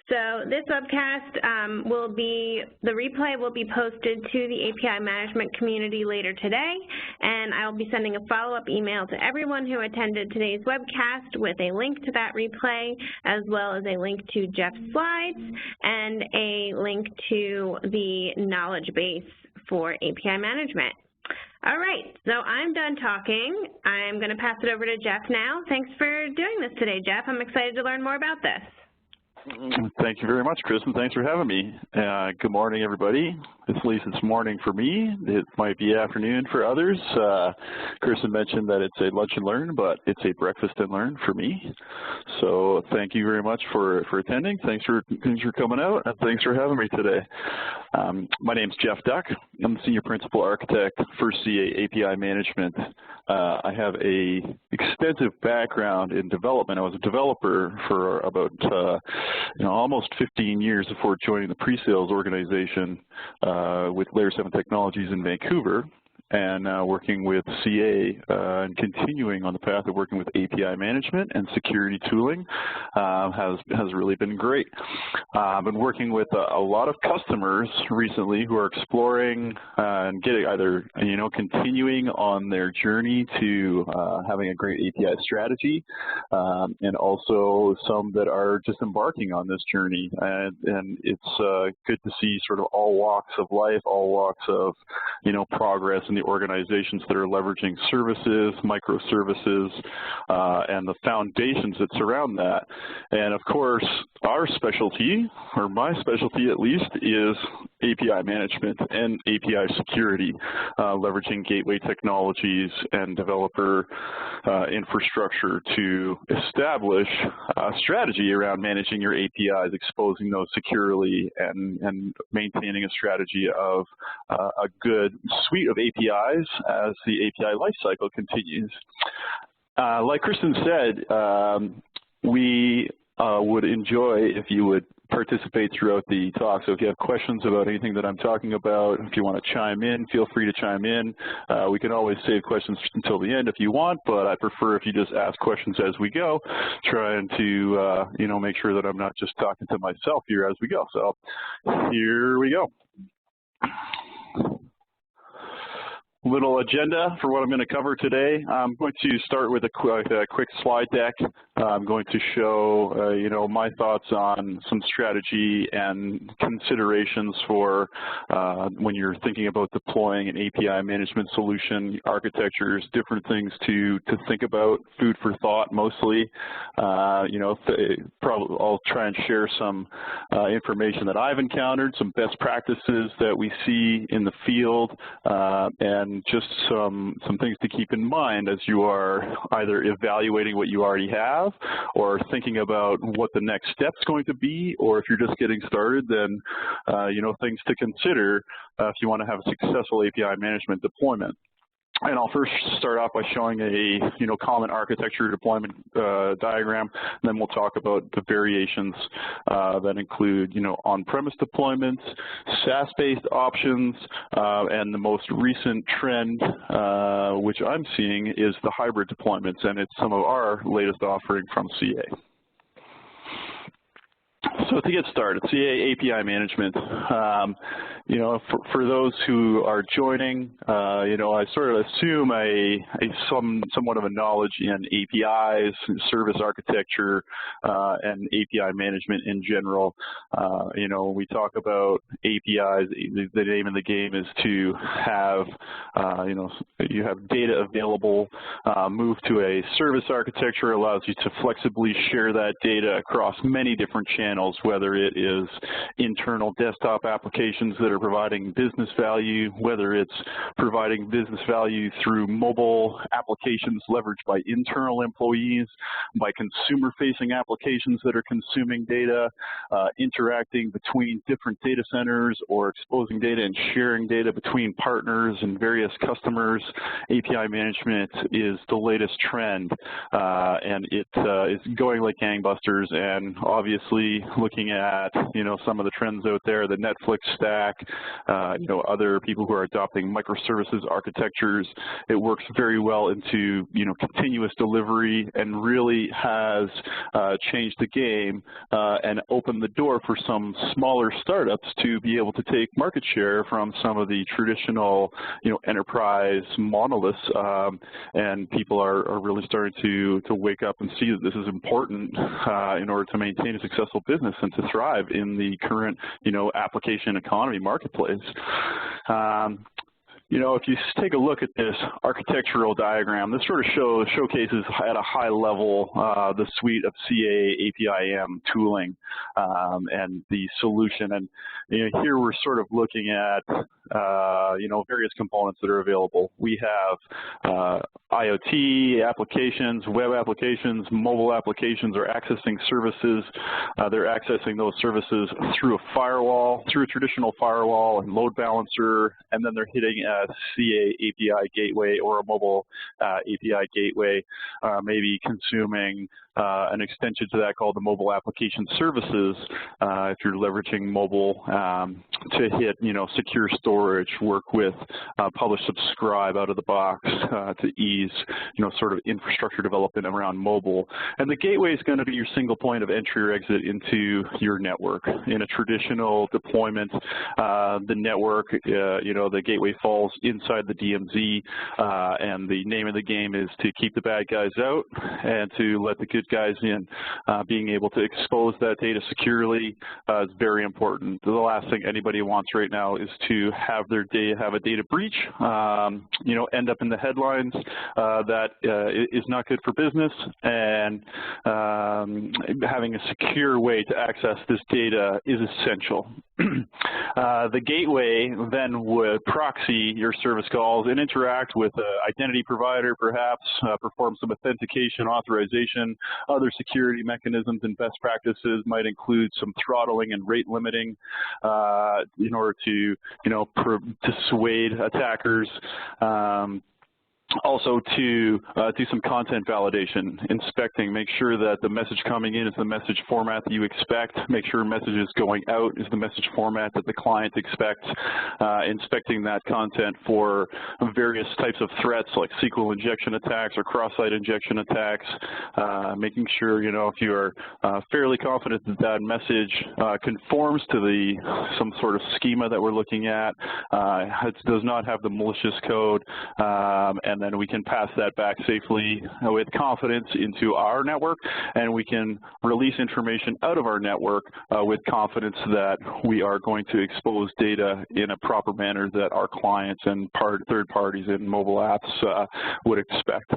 So this webcast the replay will be posted to the API management community later today, and I will be sending a follow-up email to everyone who attended today's webcast with a link to that replay, as well as a link to Jeff's slides and a link to the knowledge base for API management. All right, so I'm done talking. I'm going to pass it over to Jeff now. Thanks for doing this today, Jeff. I'm excited to learn more about this. Thank you very much, Kristen. Thanks for having me. Good morning, everybody. At least it's morning for me. It might be afternoon for others. Kristen mentioned that it's a lunch and learn, but it's a breakfast and learn for me. So thank you very much for attending. Thanks for coming out, and thanks for having me today. My name's Jeff Duck. I'm the Senior Principal Architect for CA API Management. I have a extensive background in development. I was a developer for about almost 15 years before joining the pre-sales organization with Layer 7 Technologies in Vancouver, and working with CA and continuing on the path of working with API management and security tooling has really been great. I've been working with a lot of customers recently who are exploring and getting either continuing on their journey to having a great API strategy, and also some that are just embarking on this journey. And it's good to see sort of all walks of life, all walks of progress in the organizations that are leveraging services, microservices, and the foundations that surround that. And of course, our specialty, or my specialty at least, is API management and API security, leveraging gateway technologies and developer infrastructure to establish a strategy around managing your APIs, exposing those securely, and maintaining a strategy of a good suite of APIs as the API lifecycle continues. Like Kristen said, we would enjoy if you would participate throughout the talk. So if you have questions about anything that I'm talking about, if you want to chime in, feel free to chime in. We can always save questions until the end if you want, but I prefer if you just ask questions as we go, trying to make sure that I'm not just talking to myself here as we go. So here we go. Little agenda for what I'm going to cover today. I'm going to start with a quick slide deck. I'm going to show, my thoughts on some strategy and considerations for when you're thinking about deploying an API management solution, architectures, different things to think about, food for thought mostly. I'll try and share some information that I've encountered, some best practices that we see in the field, and just some things to keep in mind as you are either evaluating what you already have or thinking about what the next step's going to be, or if you're just getting started, then things to consider if you want to have a successful API management deployment. And I'll first start off by showing a common architecture deployment diagram, and then we'll talk about the variations that include on-premise deployments, SaaS-based options, and the most recent trend, which I'm seeing, is the hybrid deployments, and it's some of our latest offering from CA. So to get started, CA API management. For those who are joining, I sort of assume somewhat of a knowledge in APIs, service architecture, and API management in general. When we talk about APIs, the name of the game is to have, you have data available. Move to a service architecture allows you to flexibly share that data across many different channels, whether it is internal desktop applications that are providing business value, whether it's providing business value through mobile applications leveraged by internal employees, by consumer-facing applications that are consuming data, interacting between different data centers, or exposing data and sharing data between partners and various customers. API management is is the latest trend, and it is going like gangbusters. And obviously, looking at some of the trends out there, the Netflix stack, other people who are adopting microservices architectures, it works very well into continuous delivery, and really has changed the game and opened the door for some smaller startups to be able to take market share from some of the traditional enterprise monoliths, and people are really starting to wake up and see that this is important in order to maintain a successful business and to thrive in the current application economy marketplace. If you take a look at this architectural diagram, this sort of showcases at a high level the suite of CA APIM tooling and the solution. And here we're sort of looking at various components that are available. We have IoT applications, web applications, mobile applications are accessing services. They're accessing those services through a firewall, through a traditional firewall and load balancer, and then they're hitting a CA API gateway or a mobile API gateway, maybe consuming an extension to that called the mobile application services if you're leveraging mobile to hit secure storage, work with publish subscribe out of the box to ease sort of infrastructure development around mobile. And the gateway is going to be your single point of entry or exit into your network. In a traditional deployment, the network, the gateway falls inside the DMZ, and the name of the game is to keep the bad guys out and to let the good guys in. Being able to expose that data securely is very important. The last thing anybody wants right now is to have their data have a data breach, end up in the headlines. That is not good for business, and having a secure way to access this data is essential. The gateway then would proxy your service calls and interact with an identity provider, perhaps, perform some authentication, authorization. Other security mechanisms and best practices might include some throttling and rate limiting in order to, dissuade attackers. Also to do some content validation, inspecting, make sure that the message coming in is the message format that you expect, make sure messages going out is the message format that the client expects, inspecting that content for various types of threats like SQL injection attacks or cross-site injection attacks, making sure, if you are fairly confident that that message conforms to some sort of schema that we're looking at, it does not have the malicious code, and then we can pass that back safely with confidence into our network, and we can release information out of our network with confidence that we are going to expose data in a proper manner that our clients and third parties in mobile apps would expect.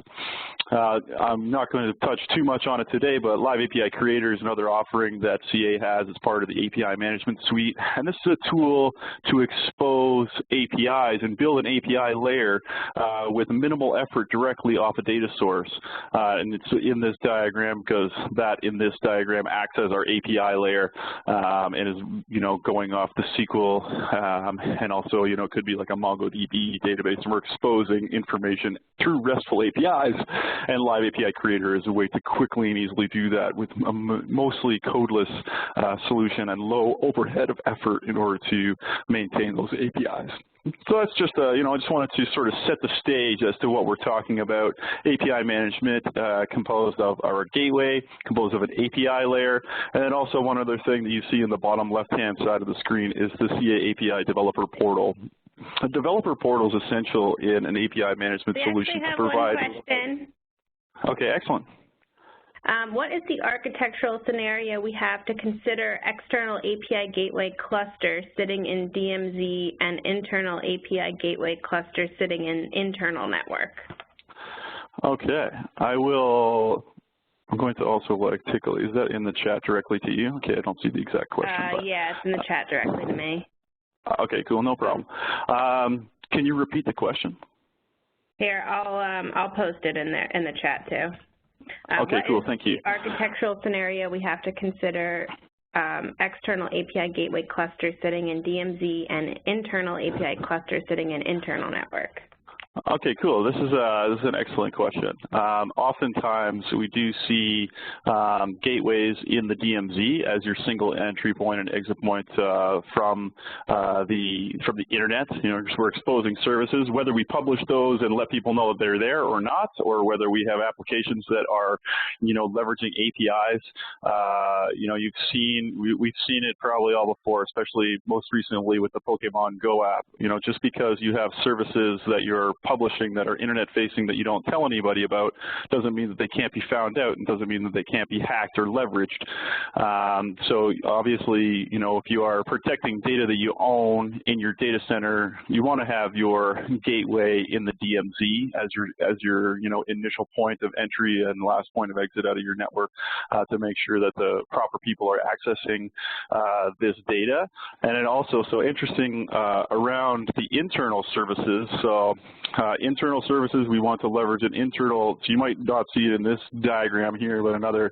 I'm not going to touch too much on it today, but Live API Creator is another offering that CA has as part of the API management suite, and this is a tool to expose APIs and build an API layer with minimal effort directly off a data source. And it's in this diagram because that in this diagram acts as our API layer and is, going off the SQL and also, could be like a MongoDB database, and we're exposing information through RESTful APIs, and Live API Creator is a way to quickly and easily do that with a mostly codeless solution and low overhead of effort in order to maintain those APIs. So that's just, I just wanted to sort of set the stage as to what we're talking about. API management composed of our gateway, composed of an API layer, and then also one other thing that you see in the bottom left-hand side of the screen is the CA API developer portal. A developer portal is essential in an API management solution to provide. One question. Okay, excellent. What is the architectural scenario we have to consider external API gateway cluster sitting in DMZ and internal API gateway cluster sitting in internal network? Okay, I'm going to also is that in the chat directly to you? Okay, I don't see the exact question. Yeah, it's in the chat directly to me. Okay, cool, no problem. Can you repeat the question? Here, I'll post it in there in the chat too. Okay, cool, thank you. The architectural scenario we have to consider external API gateway cluster sitting in DMZ and internal API cluster sitting in internal network. Okay, cool. This is an excellent question. Oftentimes, we do see gateways in the DMZ as your single entry point and exit point from the internet. You know, we're exposing services, whether we publish those and let people know that they're there or not, or whether we have applications that are, you know, leveraging APIs. You know, we've seen it probably all before, especially most recently with the Pokemon Go app. You know, just because you have services that you're publishing that are internet facing that you don't tell anybody about doesn't mean that they can't be found out and doesn't mean that they can't be hacked or leveraged. So obviously, you know, if you are protecting data that you own in your data center, you want to have your gateway in the DMZ as your you know, initial point of entry and last point of exit out of your network to make sure that the proper people are accessing this data. And it also, so interesting around the internal services. So internal services, we want to leverage an internal, so you might not see it in this diagram here, but another,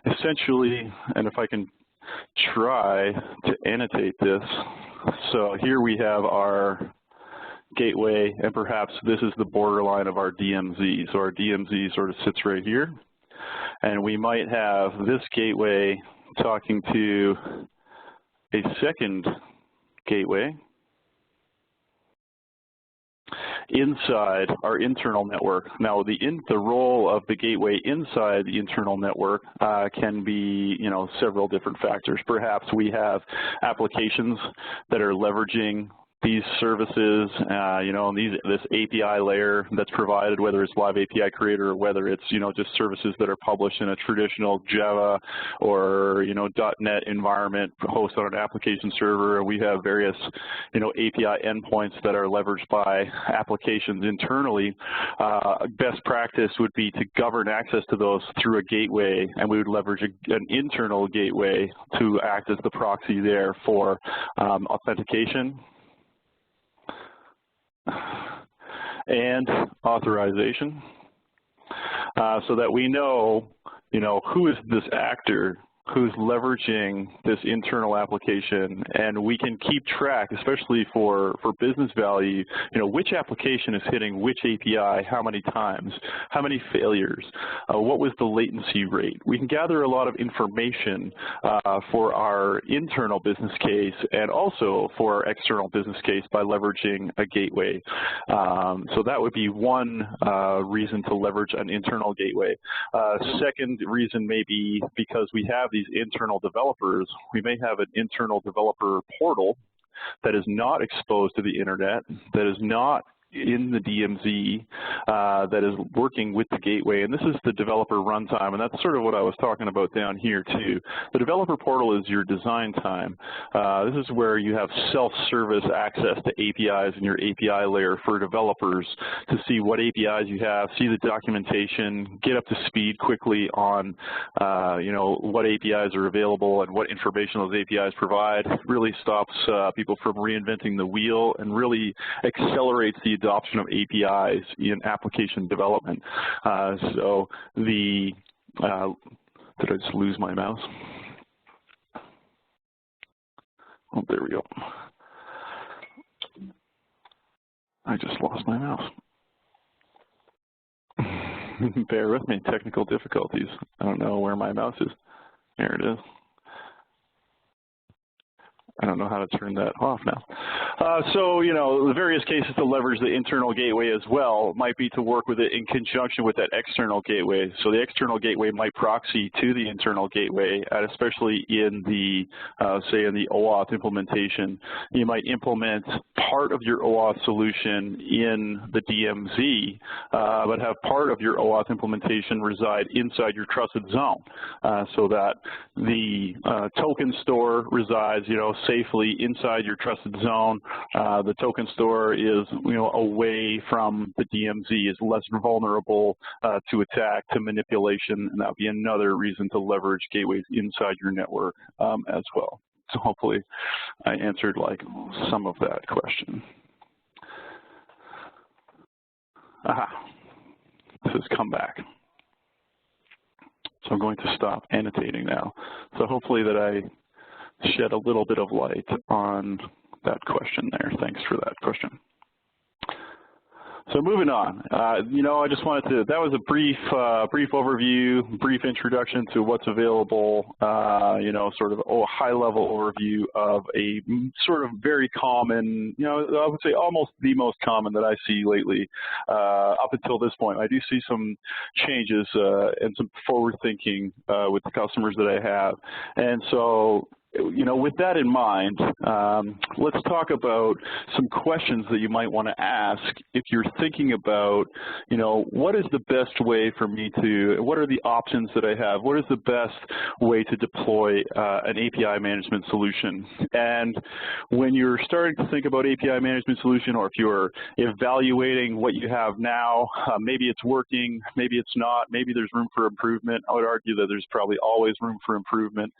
essentially, and if I can try to annotate this. So here we have our gateway, and perhaps this is the borderline of our DMZ. So our DMZ sort of sits right here. And we might have this gateway talking to a second gateway inside our internal network. Now, the role of the gateway inside the internal network can be, you know, several different factors. Perhaps we have applications that are leveraging these services, you know, and this API layer that's provided, whether it's Live API Creator or whether it's, you know, just services that are published in a traditional Java or, you know, .NET environment hosted on an application server. And we have various, you know, API endpoints that are leveraged by applications internally. Best practice would be to govern access to those through a gateway, and we would leverage an internal gateway to act as the proxy there for authentication and authorization, so that we know, you know, who is this actor who's leveraging this internal application, and we can keep track, especially for business value, you know, which application is hitting which API, how many times, how many failures, what was the latency rate. We can gather a lot of information for our internal business case and also for our external business case by leveraging a gateway. So that would be one reason to leverage an internal gateway. Second reason may be because we have these internal developers. We may have an internal developer portal that is not exposed to the internet, that is not in the DMZ, that is working with the gateway, and this is the developer runtime, and that's sort of what I was talking about down here too. The developer portal is your design time. This is where you have self-service access to APIs in your API layer for developers to see what APIs you have, see the documentation, get up to speed quickly on you know, what APIs are available and what information those APIs provide. It really stops people from reinventing the wheel and really accelerates the adoption of APIs in application development. So the, did I just lose my mouse? Oh, there we go. I just lost my mouse. Bear with me, technical difficulties. I don't know where my mouse is. There it is. I don't know how to turn that off now. So, you know, the various cases to leverage the internal gateway as well might be to work with it in conjunction with that external gateway. So the external gateway might proxy to the internal gateway, and especially in the, say, in the OAuth implementation. You might implement part of your OAuth solution in the DMZ, but have part of your OAuth implementation reside inside your trusted zone, so that the token store resides, you know, safely inside your trusted zone. The token store is, you know, away from the DMZ, is less vulnerable to attack, to manipulation, and that would be another reason to leverage gateways inside your network as well. So hopefully I answered like some of that question. Aha, this has come back. So I'm going to stop annotating now. So hopefully that I shed a little bit of light on that question there. Thanks for that question. So moving on, I just wanted to, that was a brief overview, brief introduction to what's available, sort of a high-level overview of a sort of very common, I would say almost the most common that I see lately up until this point. I do see some changes and some forward thinking with the customers that I have. And so, with that in mind, let's talk about some questions that you might want to ask if you're thinking about, what is the best way for me to, what are the options that I have? What is the best way to deploy an API management solution? And when you're starting to think about API management solution, or if you're evaluating what you have now, maybe it's working, maybe it's not, maybe there's room for improvement. I would argue that there's probably always room for improvement.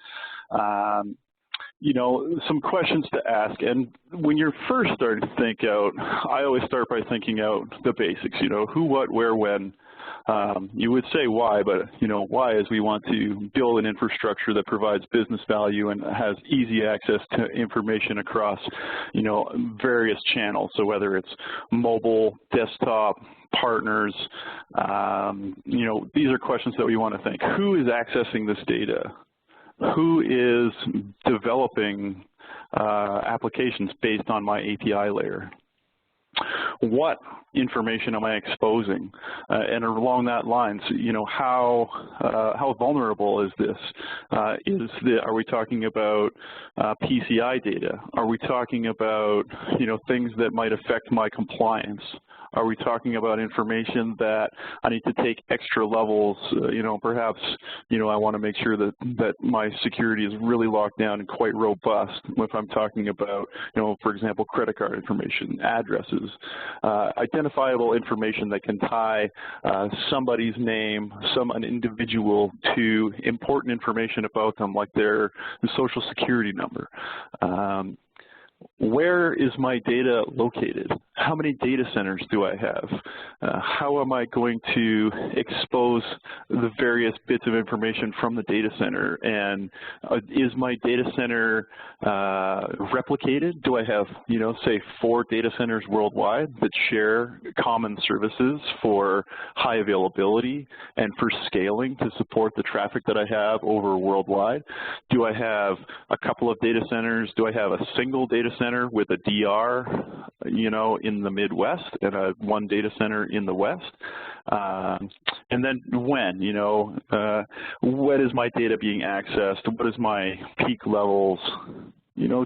Some questions to ask. And when you're first starting to think out, I always start by thinking out the basics, who, what, where, when. You would say why, but why is we want to build an infrastructure that provides business value and has easy access to information across, various channels. So whether it's mobile, desktop, partners, these are questions that we want to think. Who is accessing this data? Who is developing applications based on my API layer? What information am I exposing? And along that lines, how vulnerable is this? Are we talking about PCI data? Are we talking about, things that might affect my compliance? Are we talking about information that I need to take extra levels, perhaps, I want to make sure that my security is really locked down and quite robust if I'm talking about, for example, credit card information, addresses, identifiable information that can tie somebody's name, an individual, to important information about them, like their social security number. Where is my data located? How many data centers do I have? How am I going to expose the various bits of information from the data center? And is my data center replicated? Do I have, say 4 data centers worldwide that share common services for high availability and for scaling to support the traffic that I have over worldwide? Do I have a couple of data centers? Do I have a single data center with a DR, in the Midwest and one data center in the West? And then when is my data being accessed? What is my peak levels?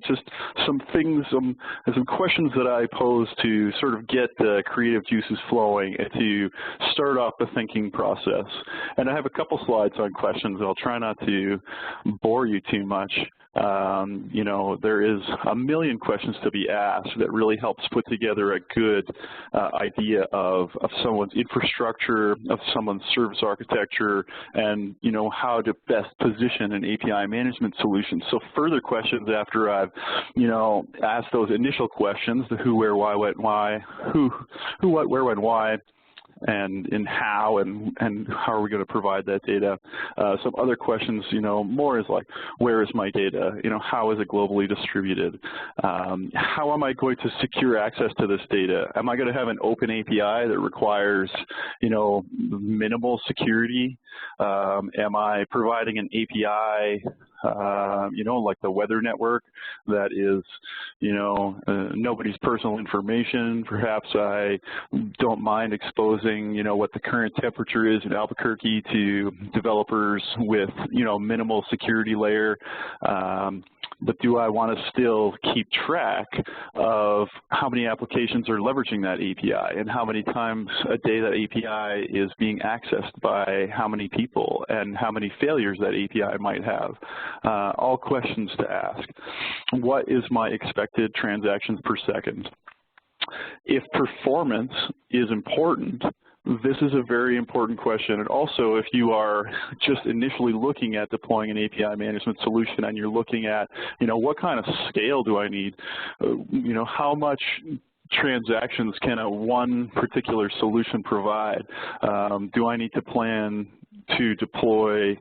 Just some things, some questions that I pose to sort of get the creative juices flowing and to start off the thinking process. And I have a couple slides on questions. I'll try not to bore you too much. There is a million questions to be asked that really helps put together a good idea of someone's infrastructure, of someone's service architecture, and, how to best position an API management solution. So further questions after I've, asked those initial questions, the who, where, why, what, why, who, what, where, when, why, and how, and how are we going to provide that data. Some other questions, more is like, where is my data? How is it globally distributed? How am I going to secure access to this data? Am I going to have an open API that requires, minimal security? Am I providing an API, like the weather network that is, nobody's personal information? Perhaps I don't mind exposing, what the current temperature is in Albuquerque to developers with, minimal security layer. But do I want to still keep track of how many applications are leveraging that API and how many times a day that API is being accessed by how many people and how many failures that API might have? All questions to ask. What is my expected transactions per second? If performance is important, this is a very important question. And also, if you are just initially looking at deploying an API management solution and you're looking at, what kind of scale do I need? How much transactions can one particular solution provide? Do I need to plan to deploy,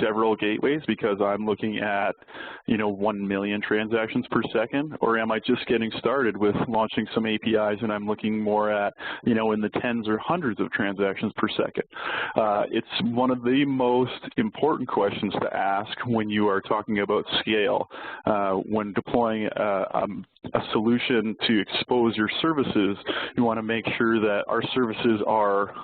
several gateways because I'm looking at, 1 million transactions per second, or am I just getting started with launching some APIs and I'm looking more at, in the tens or hundreds of transactions per second? It's one of the most important questions to ask when you are talking about scale. When deploying a solution to expose your services, you want to make sure that our services are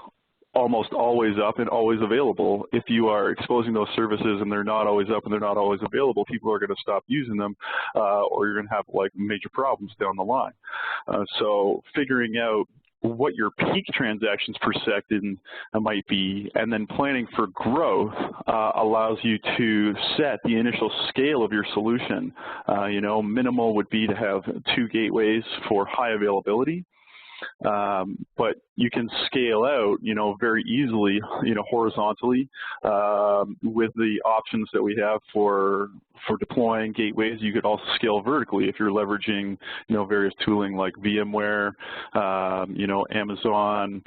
almost always up and always available. If you are exposing those services and they're not always up and they're not always available, people are going to stop using them, or you're going to have major problems down the line. So figuring out what your peak transactions per second might be, and then planning for growth allows you to set the initial scale of your solution. Minimal would be to have 2 gateways for high availability. But you can scale out, very easily, horizontally with the options that we have for deploying gateways. You could also scale vertically if you're leveraging, various tooling like VMware, Amazon.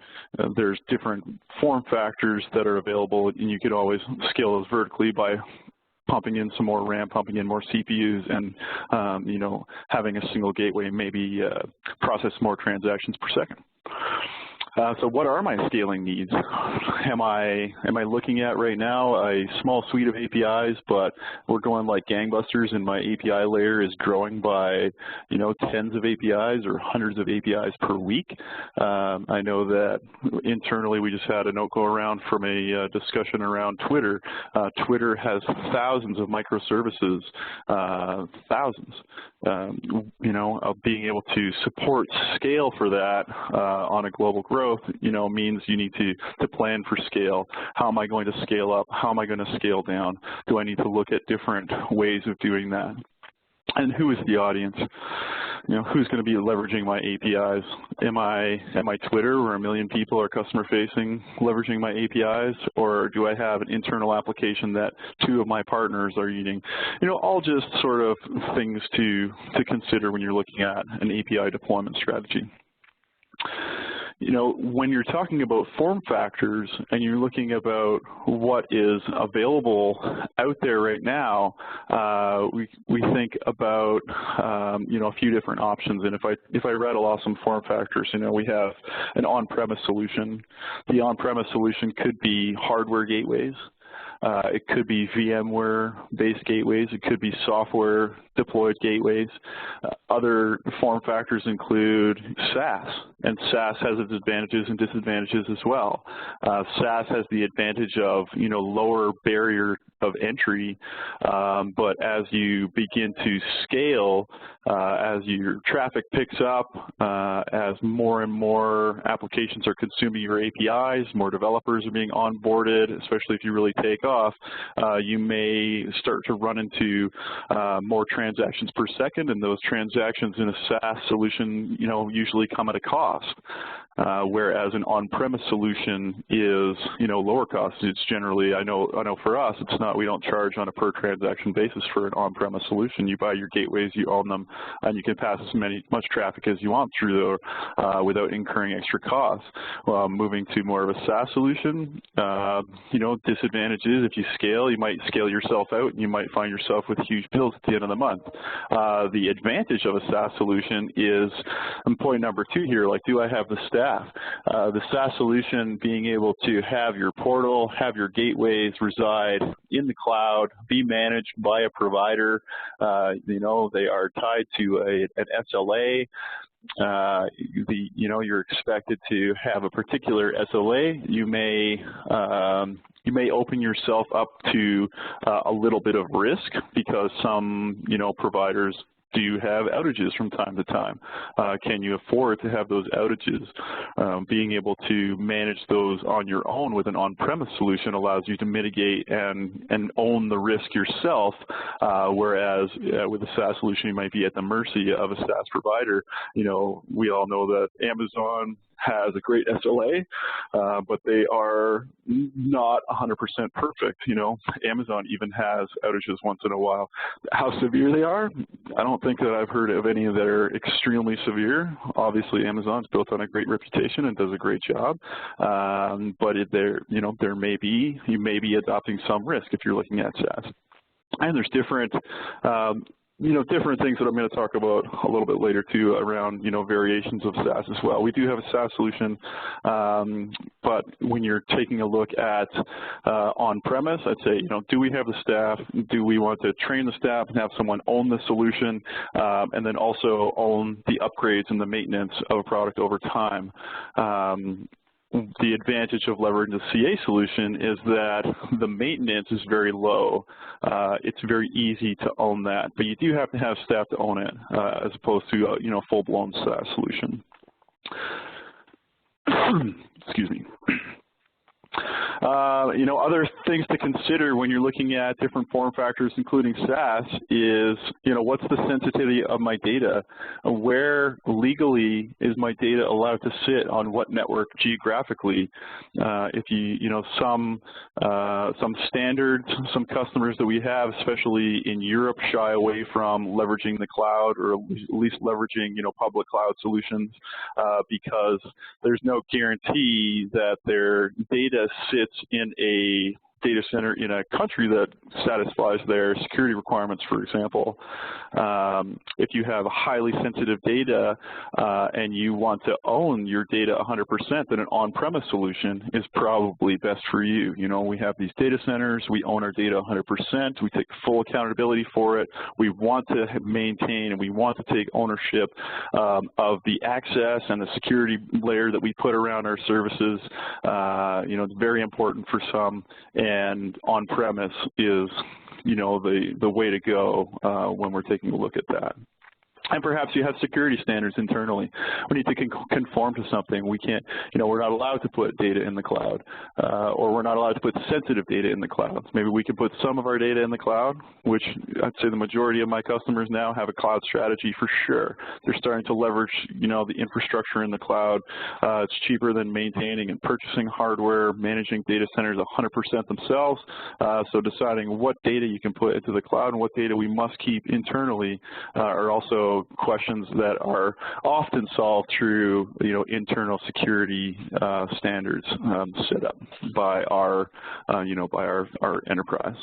There's different form factors that are available, and you could always scale those vertically by pumping in some more RAM, pumping in more CPUs, and having a single gateway maybe process more transactions per second. So what are my scaling needs? Am I looking at right now a small suite of APIs, but we're going like gangbusters, and my API layer is growing by tens of APIs or hundreds of APIs per week? I know that internally we just had a note go around from a discussion around Twitter. Twitter has thousands of microservices, thousands. Of being able to support scale for that on a global growth, means you need to plan for scale. How am I going to scale up? How am I going to scale down? Do I need to look at different ways of doing that? And who is the audience? Who's going to be leveraging my APIs? Am I Twitter, where 1 million people are customer-facing, leveraging my APIs, or do I have an internal application that 2 of my partners are using? All just sort of things to consider when you're looking at an API deployment strategy. When you're talking about form factors and you're looking about what is available out there right now, we think about a few different options. And if I rattle off some form factors, we have an on-premise solution. The on-premise solution could be hardware gateways. It could be VMware-based gateways. It could be software-deployed gateways. Other form factors include SaaS, and SaaS has its advantages and disadvantages as well. SaaS has the advantage of, lower barrier of entry, but as you begin to scale, as your traffic picks up, as more and more applications are consuming your APIs, more developers are being onboarded, especially if you really take off, you may start to run into more transactions per second, and those transactions in a SaaS solution, usually come at a cost. Whereas an on-premise solution is, lower cost. It's generally, I know for us, it's not, we don't charge on a per transaction basis for an on-premise solution. You buy your gateways, you own them, and you can pass as much traffic as you want through there without incurring extra costs. Moving to more of a SaaS solution, disadvantages, if you scale, you might scale yourself out and you might find yourself with huge bills at the end of the month. The advantage of a SaaS solution is, and point number 2 here, do I have the staff? The SaaS solution being able to have your portal, have your gateways reside in the cloud, be managed by a provider. They are tied to an SLA. You're expected to have a particular SLA. You may open yourself up to a little bit of risk because some, providers do have outages from time to time. Can you afford to have those outages? Being able to manage those on your own with an on-premise solution allows you to mitigate and own the risk yourself, whereas with a SaaS solution, you might be at the mercy of a SaaS provider. We all know that Amazon has a great SLA, but they are not 100% perfect. You know, Amazon even has outages once in a while. How severe they are, I don't think that I've heard of any that are extremely severe. Obviously, Amazon's built on a great reputation and does a great job, but you may be adopting some risk if you're looking at SaaS. And there's different different things that I'm going to talk about a little bit later too around, variations of SaaS as well. We do have a SaaS solution, but when you're taking a look at on-premise, I'd say, do we have the staff? Do we want to train the staff and have someone own the solution, and then also own the upgrades and the maintenance of a product over time? The advantage of leveraging the CA solution is that the maintenance is very low. It's very easy to own that, but you do have to have staff to own it, as opposed to a full-blown SaaS solution. Excuse me. Other things to consider when you're looking at different form factors, including SaaS, is, what's the sensitivity of my data? Where legally is my data allowed to sit on what network geographically? If some standards, some customers that we have, especially in Europe, shy away from leveraging the cloud, or at least leveraging, public cloud solutions, because there's no guarantee that their data sits in a data center in a country that satisfies their security requirements, for example. If you have highly sensitive data and you want to own your data 100%, then an on-premise solution is probably best for you. We have these data centers, we own our data 100%, we take full accountability for it, we want to maintain and we want to take ownership of the access and the security layer that we put around our services. It's very important for some, and on-premise is, the way to go when we're taking a look at that. And perhaps you have security standards internally. We need to conform to something. We can't, we're not allowed to put data in the cloud, or we're not allowed to put sensitive data in the cloud. Maybe we can put some of our data in the cloud, which I'd say the majority of my customers now have a cloud strategy for sure. They're starting to leverage, the infrastructure in the cloud. It's cheaper than maintaining and purchasing hardware, managing data centers 100% themselves. So deciding what data you can put into the cloud and what data we must keep internally are also questions that are often solved through, internal security standards set up by our, our enterprise.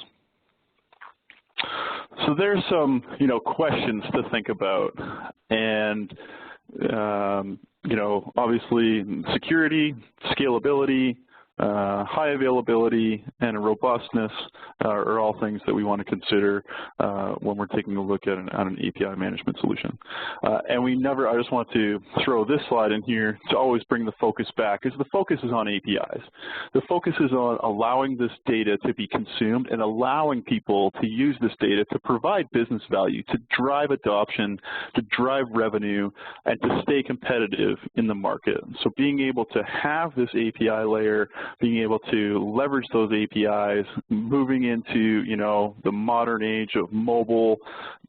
So there's some, questions to think about, and obviously security, scalability, high availability, and robustness are all things that we want to consider when we're taking a look at an API management solution. And I just want to throw this slide in here to always bring the focus back, because the focus is on APIs. The focus is on allowing this data to be consumed and allowing people to use this data to provide business value, to drive adoption, to drive revenue, and to stay competitive in the market. So being able to have this API layer, being able to leverage those APIs, moving into, the modern age of mobile,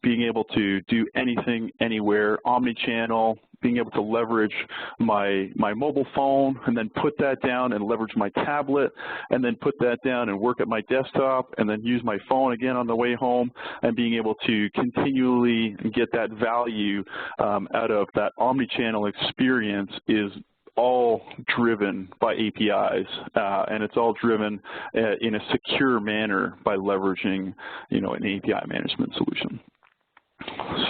being able to do anything, anywhere, omni-channel, being able to leverage my mobile phone and then put that down and leverage my tablet and then put that down and work at my desktop and then use my phone again on the way home, and being able to continually get that value out of that omni-channel experience is all driven by APIs, and it's all driven in a secure manner by leveraging, an API management solution.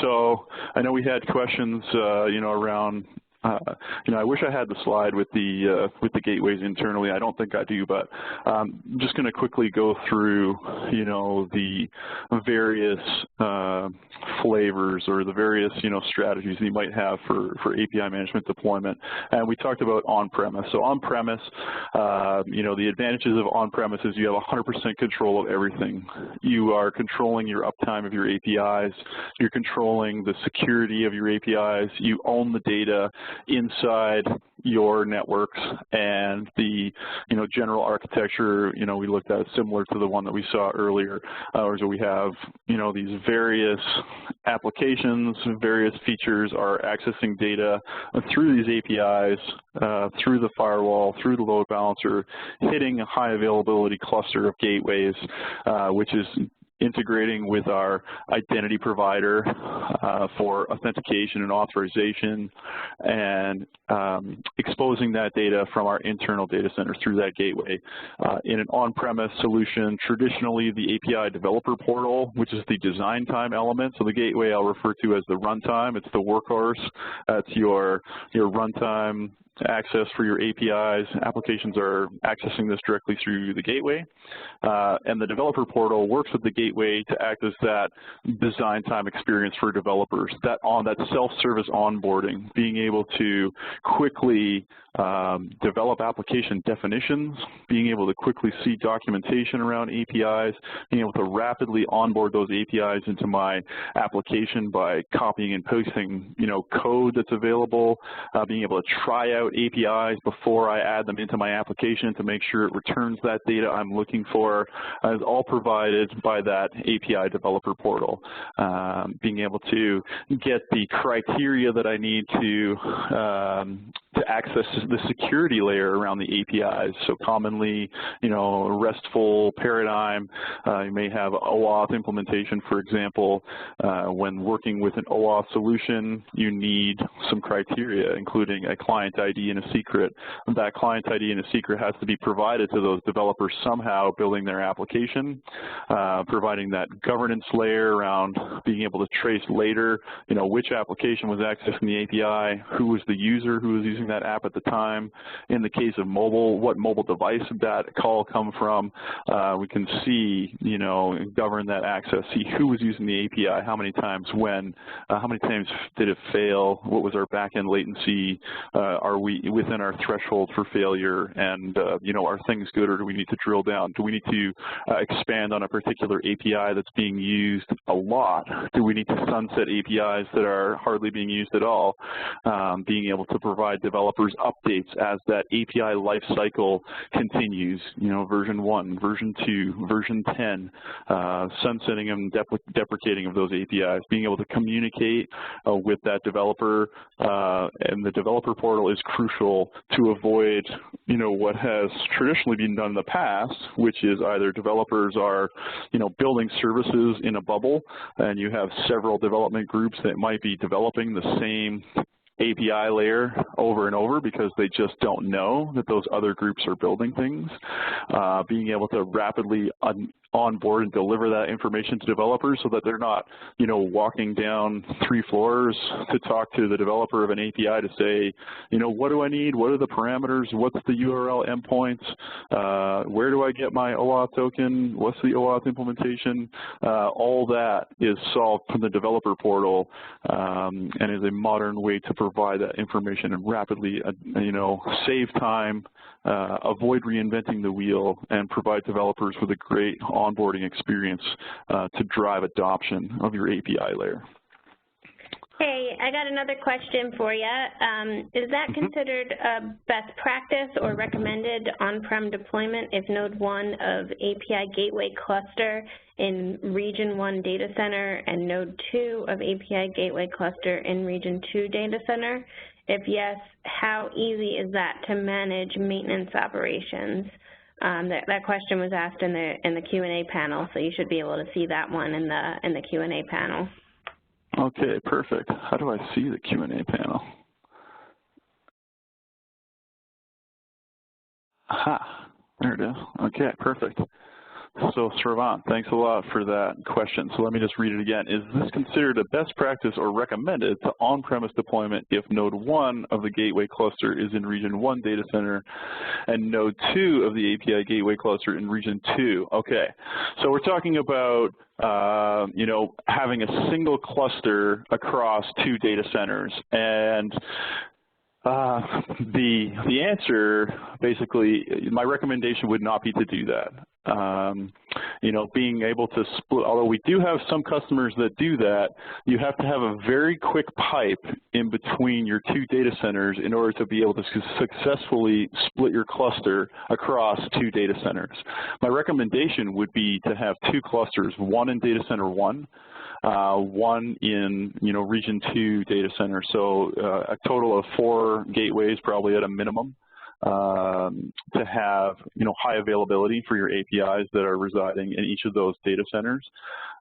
So I know we had questions, around. I wish I had the slide with the gateways internally. I don't think I do, but I'm just going to quickly go through, the various flavors or the various, strategies that you might have for API management deployment. And we talked about on-premise. So on-premise, the advantages of on-premise is you have 100% control of everything. You are controlling your uptime of your APIs. You're controlling the security of your APIs. You own the data inside, your networks and the, general architecture, we looked at similar to the one that we saw earlier, where we have, these various applications, various features are accessing data through these APIs, through the firewall, through the load balancer, hitting a high availability cluster of gateways, which is integrating with our identity provider for authentication and authorization, and exposing that data from our internal data center through that gateway. In an on-premise solution, traditionally the API developer portal, which is the design time element, so the gateway I'll refer to as the runtime, it's the workhorse, that's your runtime access for your APIs. Applications are accessing this directly through the gateway. And the developer portal works with the gateway to act as that design time experience for developers, that self-service onboarding, being able to quickly develop application definitions, being able to quickly see documentation around APIs, being able to rapidly onboard those APIs into my application by copying and pasting, code that's available, being able to try out APIs before I add them into my application to make sure it returns that data I'm looking for, is all provided by that API developer portal. Being able to get the criteria that I need to access the security layer around the APIs. So commonly, a RESTful paradigm, you may have OAuth implementation, for example. When working with an OAuth solution, you need some criteria, including a client ID and a secret. That client ID and a secret has to be provided to those developers somehow building their application, providing that governance layer around being able to trace later, which application was accessing the API, who was the user who was using that app at the time. In the case of mobile, what mobile device did that call come from? We can see, govern that access, see who was using the API, how many times, when, how many times did it fail, what was our back-end latency, are we within our threshold for failure, and, are things good, or do we need to drill down? Do we need to expand on a particular API that's being used a lot? Do we need to sunset APIs that are hardly being used at all? Being able to provide developers updates as that API lifecycle continues, version 1, version 2, version 10, sunsetting and deprecating of those APIs, being able to communicate with that developer, and the developer portal is crucial to avoid, what has traditionally been done in the past, which is either developers are, building services in a bubble, and you have several development groups that might be developing the same API layer over and over because they just don't know that those other groups are building things. Being able to rapidly onboard and deliver that information to developers so that they're not, walking down 3 floors to talk to the developer of an API to say, what do I need? What are the parameters? What's the URL endpoints? Where do I get my OAuth token? What's the OAuth implementation? All that is solved from the developer portal, and is a modern way to provide that information and rapidly, save time, avoid reinventing the wheel, and provide developers with a great onboarding experience to drive adoption of your API layer. Hey, I got another question for you. Is that considered a best practice or recommended on-prem deployment if Node 1 of API Gateway Cluster in Region 1 data center and Node 2 of API Gateway Cluster in Region 2 data center? If yes, how easy is that to manage maintenance operations? That question was asked in the Q&A panel, so you should be able to see that one in the Q&A panel. Okay, perfect. How do I see the Q&A panel? Aha, there it is. Okay, perfect. So, Sravan, thanks a lot for that question. So let me just read it again. Is this considered a best practice or recommended to on-premise deployment if Node 1 of the gateway cluster is in Region 1 data center and Node 2 of the API gateway cluster in Region 2? Okay, so we're talking about having a single cluster across 2 data centers, and the answer, basically, my recommendation would not be to do that. You know, being able to split, although we do have some customers that do that, you have to have a very quick pipe in between your two data centers in order to be able to successfully split your cluster across two data centers. My recommendation would be to have two clusters, one in data center 1, one in, you know, region 2 data center. So a total of 4 gateways probably at a minimum. To have, you know, high availability for your APIs that are residing in each of those data centers.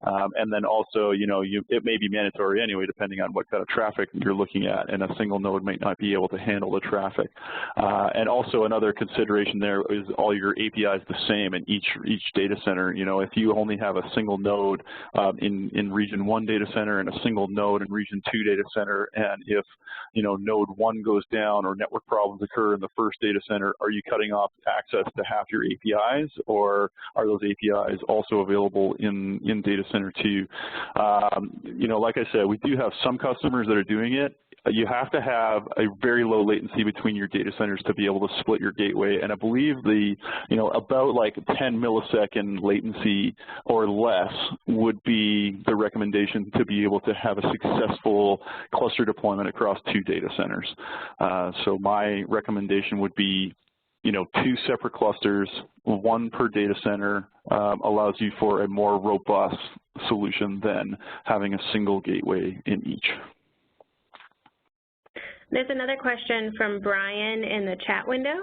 And then also, you know, it may be mandatory anyway, depending on what kind of traffic you're looking at, and a single node might not be able to handle the traffic. And also another consideration there is all your APIs the same in each data center. You know, if you only have a single node in region 1 data center and a single node in region 2 data center, and if, you know, node 1 goes down or network problems occur in the first data center, are you cutting off access to half your APIs, or are those APIs also available in data center 2? You know, like I said, we do have some customers that are doing it. You have to have a very low latency between your data centers to be able to split your gateway, and I believe you know, about like 10 millisecond latency or less would be the recommendation to be able to have a successful cluster deployment across 2 data centers. So my recommendation would be, you know, 2 separate clusters, 1 per data center, allows you for a more robust solution than having a single gateway in each. There's another question from Brian in the chat window.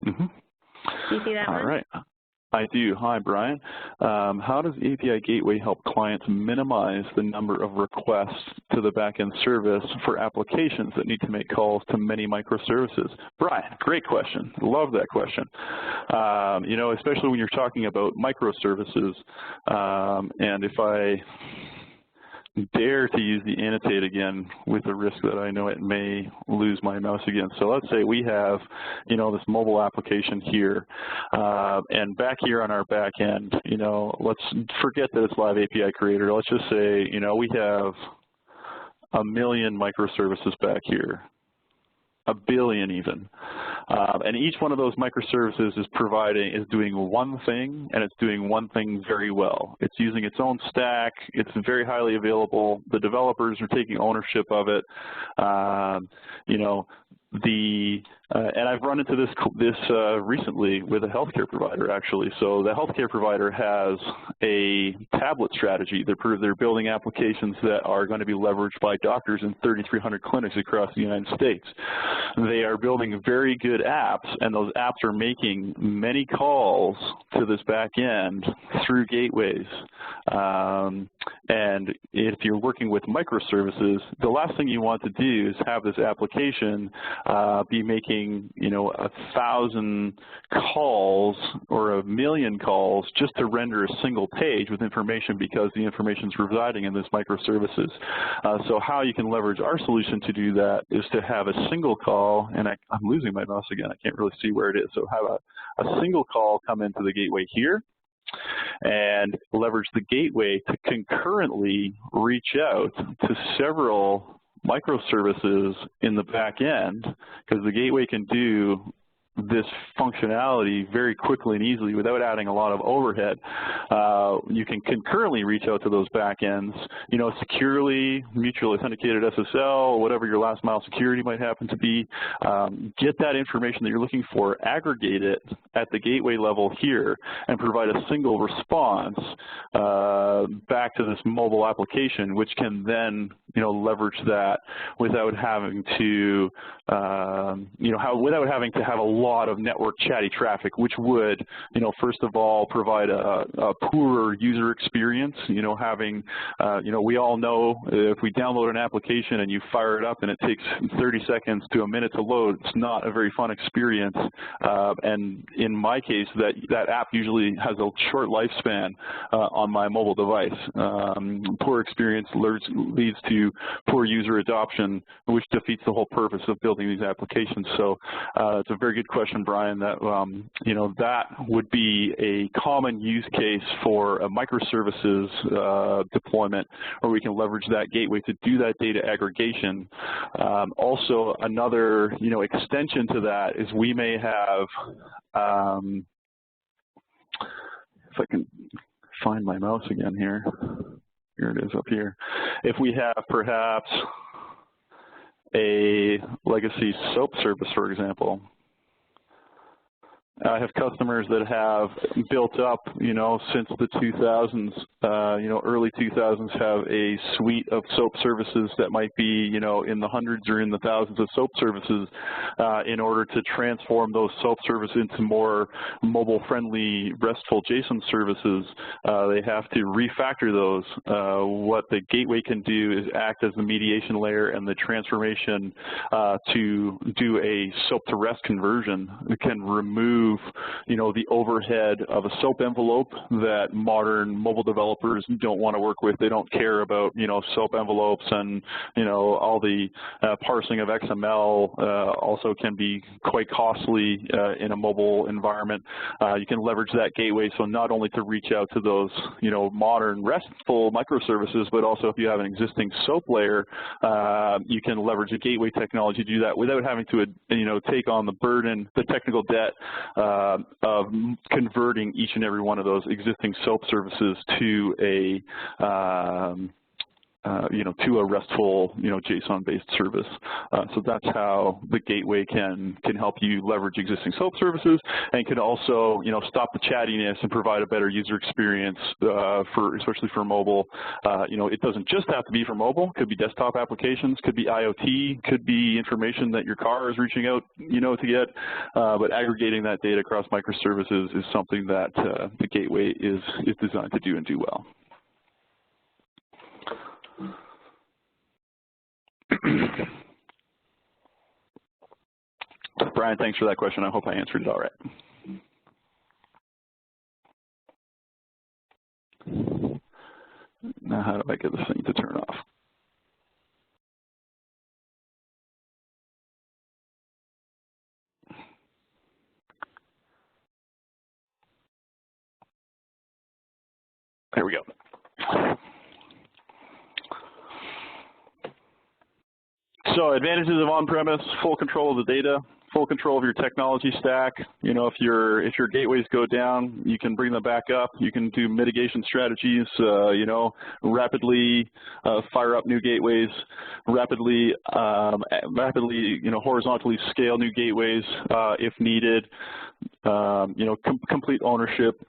Mm-hmm. Do you see that one? All right. I do. Hi, Brian. How does API Gateway help clients minimize the number of requests to the backend service for applications that need to make calls to many microservices? Brian, great question. Love that question. You know, especially when you're talking about microservices, and if I dare to use the annotate again with the risk that I know it may lose my mouse again. So let's say we have, you know, this mobile application here, and back here on our back end, you know, let's forget that it's Live API Creator. Let's just say, you know, we have 1 million microservices back here. 1 billion even. And each one of those microservices is doing one thing, and it's doing one thing very well. It's using its own stack. It's very highly available. The developers are taking ownership of it. You know, and I've run into this recently with a healthcare provider, actually. So the healthcare provider has a tablet strategy. They're building applications that are going to be leveraged by doctors in 3,300 clinics across the United States. They are building very good apps, and those apps are making many calls to this back end through gateways. And if you're working with microservices, the last thing you want to do is have this application be making, you know, 1,000 calls or 1 million calls just to render a single page with information, because the information is residing in this microservices. So how you can leverage our solution to do that is to have a single call, and I'm losing my mouse again. I can't really see where it is. So have a single call come into the gateway here, and leverage the gateway to concurrently reach out to several microservices in the back end, because the gateway can do this functionality very quickly and easily without adding a lot of overhead. You can concurrently reach out to those backends, you know, securely, mutually authenticated SSL, whatever your last mile security might happen to be. Get that information that you're looking for, aggregate it at the gateway level here, and provide a single response back to this mobile application, which can then, you know, leverage that without having to, you know, without having to have a lot of network chatty traffic, which would, you know, first of all, provide a poorer user experience. You know, having, you know, we all know if we download an application and you fire it up and it takes 30 seconds to a minute to load, it's not a very fun experience. And in my case, that app usually has a short lifespan on my mobile device. Poor experience leads to poor user adoption, which defeats the whole purpose of building these applications. So it's a very good question, Brian, that, you know, that would be a common use case for a microservices deployment, where we can leverage that gateway to do that data aggregation. Also, another, you know, extension to that is we may have if I can find my mouse again here. Here it is up here. If we have perhaps a legacy soap service, for example, I have customers that have built up, since the 2000s, early 2000s, have a suite of soap services that might be, in the hundreds or in the thousands of soap services. In order to transform those soap services into more mobile-friendly RESTful JSON services, they have to refactor those. What the gateway can do is act as the mediation layer and the transformation to do a soap-to-REST conversion. It can remove the overhead of a SOAP envelope that modern mobile developers don't want to work with. They don't care about, SOAP envelopes, and, all the parsing of XML also can be quite costly in a mobile environment. You can leverage that gateway, so not only to reach out to those, modern RESTful microservices, but also if you have an existing SOAP layer, you can leverage a gateway technology to do that without having to, take on the burden, the technical debt of converting each and every one of those existing SOAP services to a to a RESTful, JSON-based service. So that's how the gateway can help you leverage existing SOAP services, and can also, stop the chattiness and provide a better user experience especially for mobile. It doesn't just have to be for mobile. It could be desktop applications, could be IoT, could be information that your car is reaching out, to get. But aggregating that data across microservices is something that the gateway is designed to do and do well. Brian, thanks for that question. I hope I answered it all right. Now, how do I get this thing to turn off? There we go. So advantages of on-premise: full control of the data, full control of your technology stack. If your gateways go down, you can bring them back up. You can do mitigation strategies, rapidly fire up new gateways, rapidly horizontally scale new gateways if needed. Complete ownership,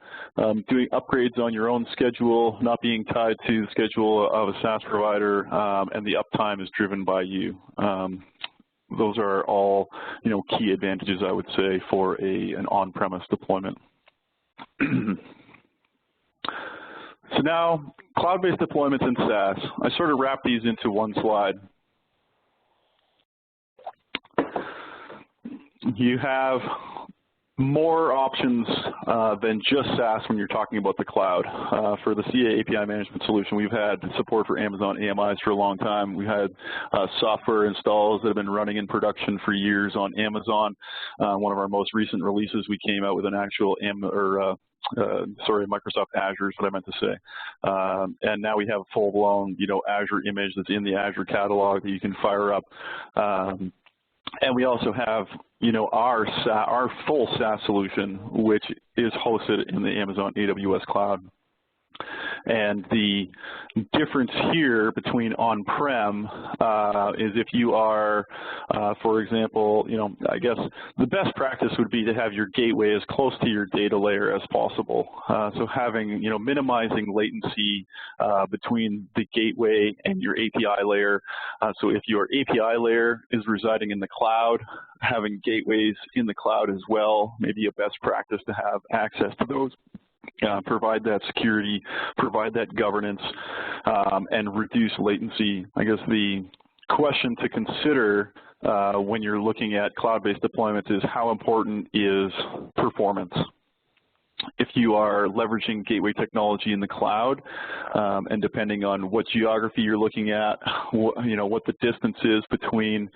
doing upgrades on your own schedule, not being tied to the schedule of a SaaS provider, and the uptime is driven by you. Those are all, key advantages, I would say, for an on-premise deployment. So now, cloud-based deployments in SaaS. I sort of wrap these into one slide. You have more options than just SaaS when you're talking about the cloud. For the CA API management solution, we've had support for Amazon AMIs for a long time. We had software installs that have been running in production for years on Amazon. One of our most recent releases, we came out with an actual Microsoft Azure is what I meant to say. And now we have a full-blown, Azure image that's in the Azure catalog that you can fire up. And we also have, our full SaaS solution, which is hosted in the Amazon AWS cloud. And the difference here between on-prem is if you are, for example, I guess the best practice would be to have your gateway as close to your data layer as possible. So having, minimizing latency between the gateway and your API layer. So if your API layer is residing in the cloud, having gateways in the cloud as well, maybe a best practice to have access to those. Provide that security, provide that governance, and reduce latency. I guess the question to consider when you're looking at cloud-based deployments is how important is performance? If you are leveraging gateway technology in the cloud, and depending on what geography you're looking at, what the distance is between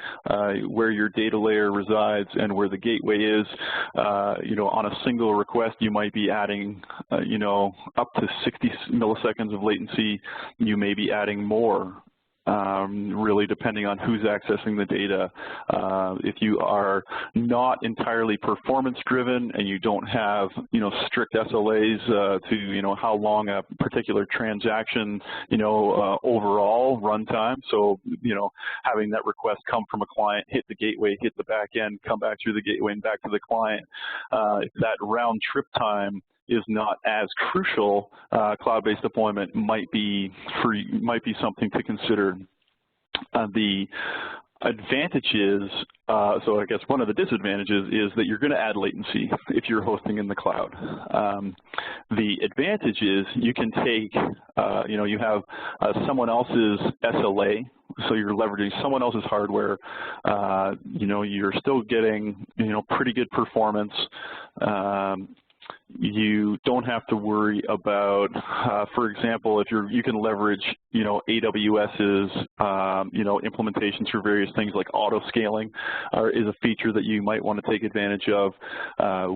where your data layer resides and where the gateway is, on a single request, you might be adding, up to 60 milliseconds of latency. You may be adding more really depending on who's accessing the data. If you are not entirely performance-driven and you don't have, strict SLAs to, how long a particular transaction, overall runtime. So, having that request come from a client, hit the gateway, hit the back end, come back through the gateway and back to the client. If that round trip time is not as crucial, cloud-based deployment might be something to consider. The advantages, so I guess one of the disadvantages is that you're going to add latency if you're hosting in the cloud. The advantage is you can take, you have someone else's SLA, so you're leveraging someone else's hardware. You're still getting, pretty good performance. You don't have to worry about, for example, if you can leverage, AWS's, implementations for various things like auto scaling is a feature that you might want to take advantage of,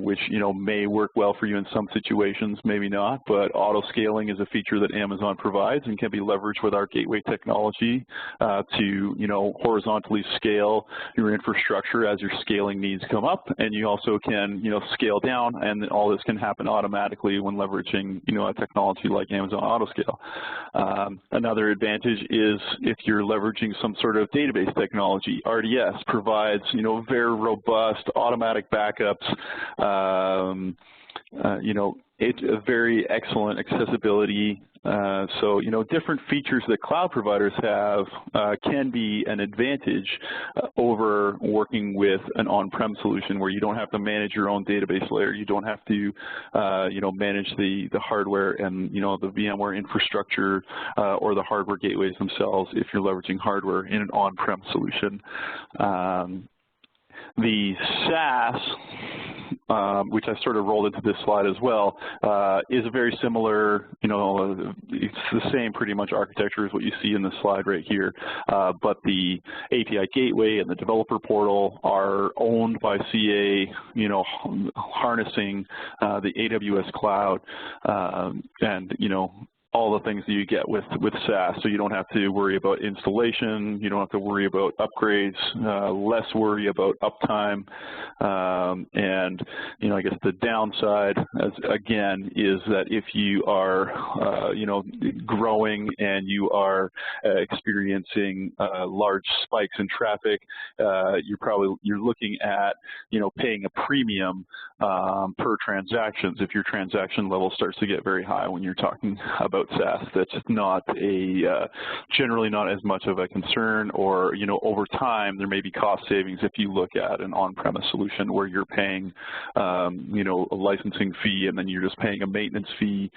which, may work well for you in some situations, maybe not, but auto scaling is a feature that Amazon provides and can be leveraged with our gateway technology to, horizontally scale your infrastructure as your scaling needs come up, and you also can, scale down, and all this can happen automatically when leveraging, a technology like Amazon Autoscale. Another advantage is if you're leveraging some sort of database technology. RDS provides, very robust automatic backups. It's a very excellent accessibility. So, different features that cloud providers have can be an advantage over working with an on-prem solution where you don't have to manage your own database layer. You don't have to, manage the hardware and, the VMware infrastructure or the hardware gateways themselves if you're leveraging hardware in an on-prem solution. The SaaS, which I sort of rolled into this slide as well, is a very similar, it's the same pretty much architecture as what you see in the slide right here, but the API gateway and the developer portal are owned by CA, harnessing the AWS cloud, and, all the things that you get with SaaS. So you don't have to worry about installation, you don't have to worry about upgrades, less worry about uptime, and I guess the downside, again, is that if you are growing and you are experiencing large spikes in traffic, you're looking at paying a premium per transactions if your transaction level starts to get very high when you're talking about SaaS. That's not generally not as much of a concern, or over time there may be cost savings if you look at an on-premise solution where you're paying a licensing fee and then you're just paying a maintenance fee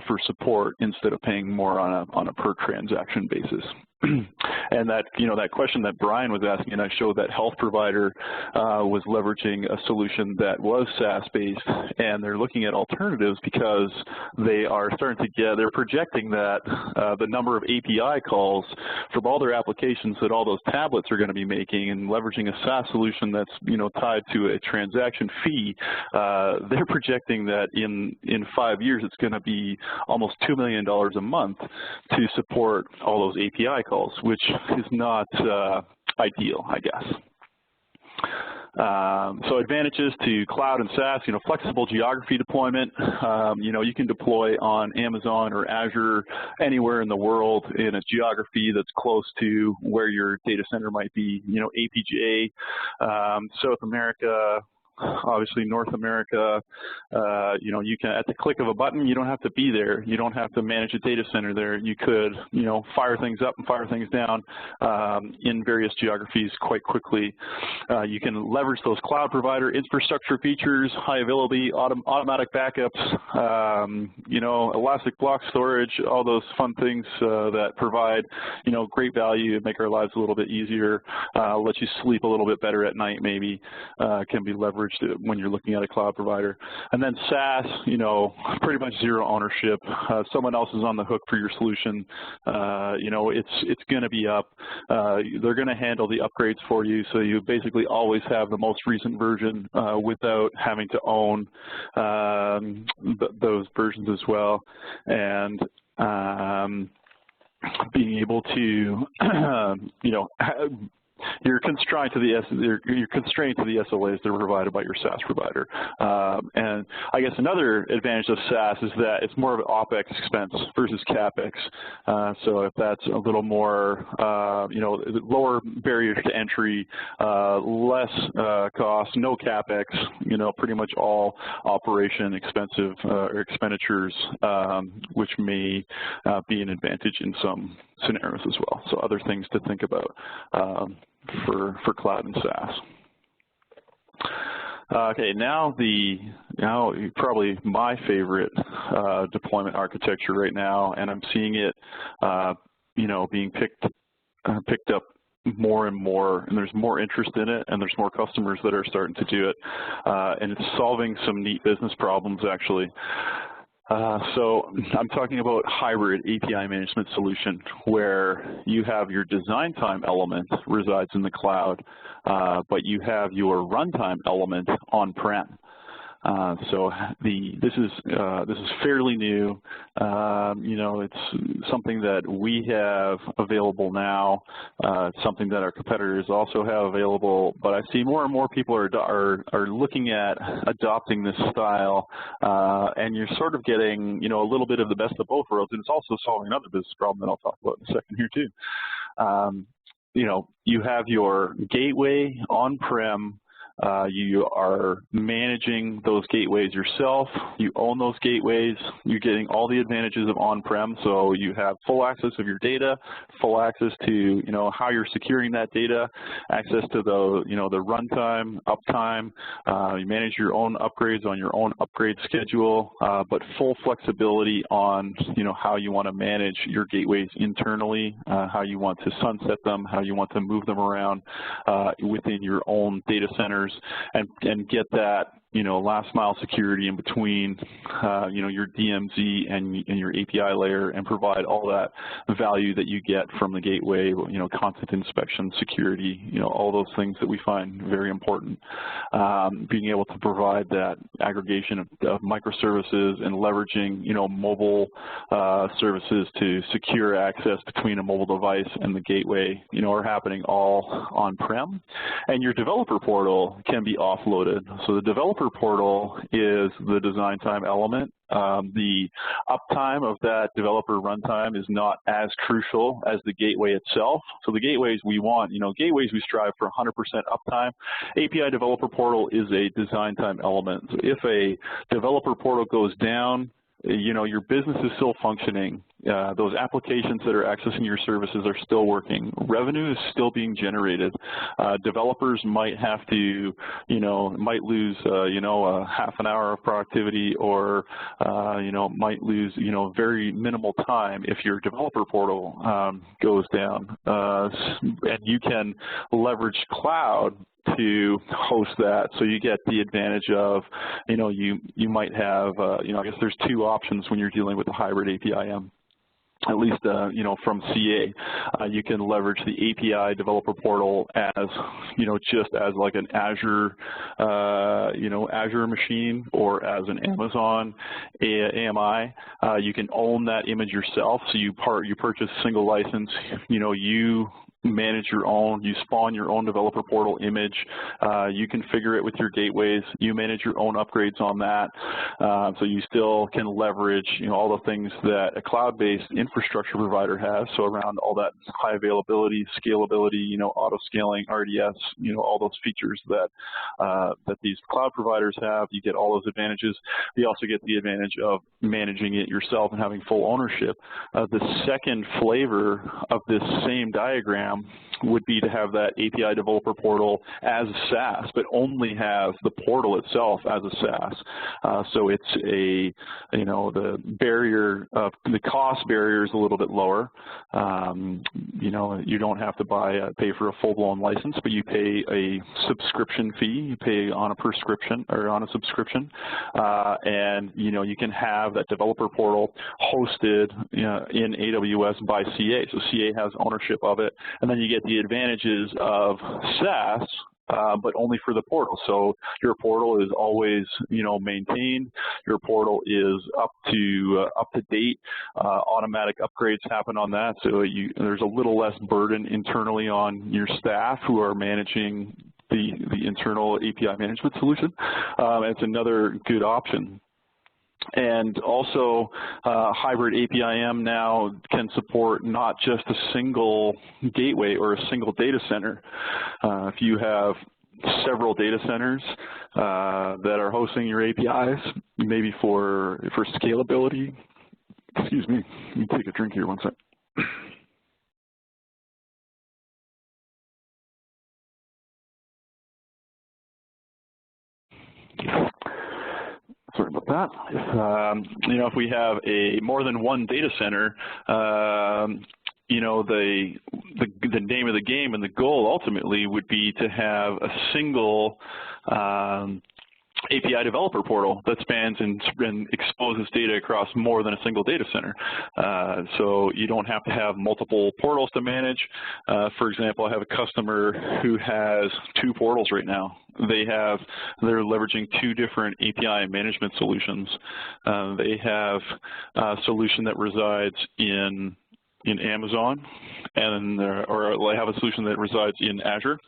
for support instead of paying more on a per transaction basis. And that, that question that Brian was asking, and I showed that health provider was leveraging a solution that was SaaS-based, and they're looking at alternatives because they are starting to they're projecting that the number of API calls from all their applications that all those tablets are going to be making, and leveraging a SaaS solution that's, tied to a transaction fee, they're projecting that in 5 years it's going to be almost $2 million a month to support all those API calls, which is not ideal, I guess. So advantages to cloud and SaaS, flexible geography deployment. You can deploy on Amazon or Azure anywhere in the world in a geography that's close to where your data center might be. APJ, South America, obviously North America, you can, at the click of a button, you don't have to be there. You don't have to manage a data center there. You could, fire things up and fire things down in various geographies quite quickly. You can leverage those cloud provider infrastructure features, high availability, automatic backups, elastic block storage, all those fun things that provide, great value and make our lives a little bit easier, let you sleep a little bit better at night maybe, can be leveraged when you're looking at a cloud provider. And then SaaS, pretty much zero ownership. Someone else is on the hook for your solution. It's going to be up. They're going to handle the upgrades for you, so you basically always have the most recent version without having to own those versions as well. And being able to, you're constrained to the SLAs that are provided by your SaaS provider. And I guess another advantage of SaaS is that it's more of an OpEx expense versus CapEx. So if that's a little more, lower barriers to entry, less cost, no CapEx, pretty much all operation expensive expenditures, which may be an advantage in some scenarios as well. So other things to think about for cloud and SaaS. Okay, now probably my favorite deployment architecture right now, and I'm seeing it, being picked up more and more, and there's more interest in it, and there's more customers that are starting to do it, and it's solving some neat business problems actually. So I'm talking about hybrid API management solution where you have your design time element resides in the cloud, but you have your runtime element on-prem. So this is fairly new. It's something that we have available now. It's something that our competitors also have available. But I see more and more people are looking at adopting this style, and you're sort of getting a little bit of the best of both worlds, and it's also solving another business problem that I'll talk about in a second here too. You have your gateway on-prem. You are managing those gateways yourself. You own those gateways. You're getting all the advantages of on-prem. So you have full access of your data, full access to how you're securing that data, access to the the runtime, uptime. You manage your own upgrades on your own upgrade schedule, but full flexibility on how you want to manage your gateways internally, how you want to sunset them, how you want to move them around within your own data centers. And get that last mile security in between your DMZ and your API layer, and provide all that value that you get from the gateway, content inspection, security, all those things that we find very important. Being able to provide that aggregation of microservices and leveraging mobile services to secure access between a mobile device and the gateway are happening all on-prem. And your developer portal can be offloaded. So the developer portal is the design time element. The uptime of that developer runtime is not as crucial as the gateway itself. So the gateways we want, gateways we strive for 100% uptime. API developer portal is a design time element. So if a developer portal goes down, your business is still functioning. Those applications that are accessing your services are still working. Revenue is still being generated. Developers might have to, might lose, half an hour of productivity, or, might lose, very minimal time if your developer portal goes down. And you can leverage cloud to host that, so you get the advantage of, you might have, I guess there's two options when you're dealing with a hybrid APIM. At least, from CA, you can leverage the API developer portal as, just as like an Azure, Azure machine, or as an Amazon AMI. You can own that image yourself. So you purchase a single license. You manage your own, you spawn your own developer portal image, you configure it with your gateways, you manage your own upgrades on that, so you still can leverage all the things that a cloud-based infrastructure provider has, so around all that high availability, scalability, auto scaling, RDS, all those features that that these cloud providers have. You get all those advantages. You also get the advantage of managing it yourself and having full ownership. The second flavor of this same diagram would be to have that API developer portal as a SaaS, but only have the portal itself as a SaaS. So it's the barrier of the cost barrier is a little bit lower. You don't have to pay for a full-blown license, but you pay a subscription fee. You pay on a prescription or on a subscription, and you can have that developer portal hosted in AWS by CA. So CA has ownership of it. And then you get the advantages of SaaS but only for the portal. So your portal is always, maintained. Your portal is up to date. Automatic upgrades happen on that, so there's a little less burden internally on your staff who are managing the internal API management solution. It's another good option. And also, hybrid APIM now can support not just a single gateway or a single data center. If you have several data centers that are hosting your APIs, maybe for scalability. Excuse me, let me take a drink here one second. Sorry about that. If we have more than one data center, the name of the game and the goal ultimately would be to have a single API developer portal that spans and exposes data across more than a single data center. So you don't have to have multiple portals to manage. For example, I have a customer who has 2 portals right now. They're leveraging 2 different API management solutions. They have a solution that resides in Amazon, or they have a solution that resides in Azure,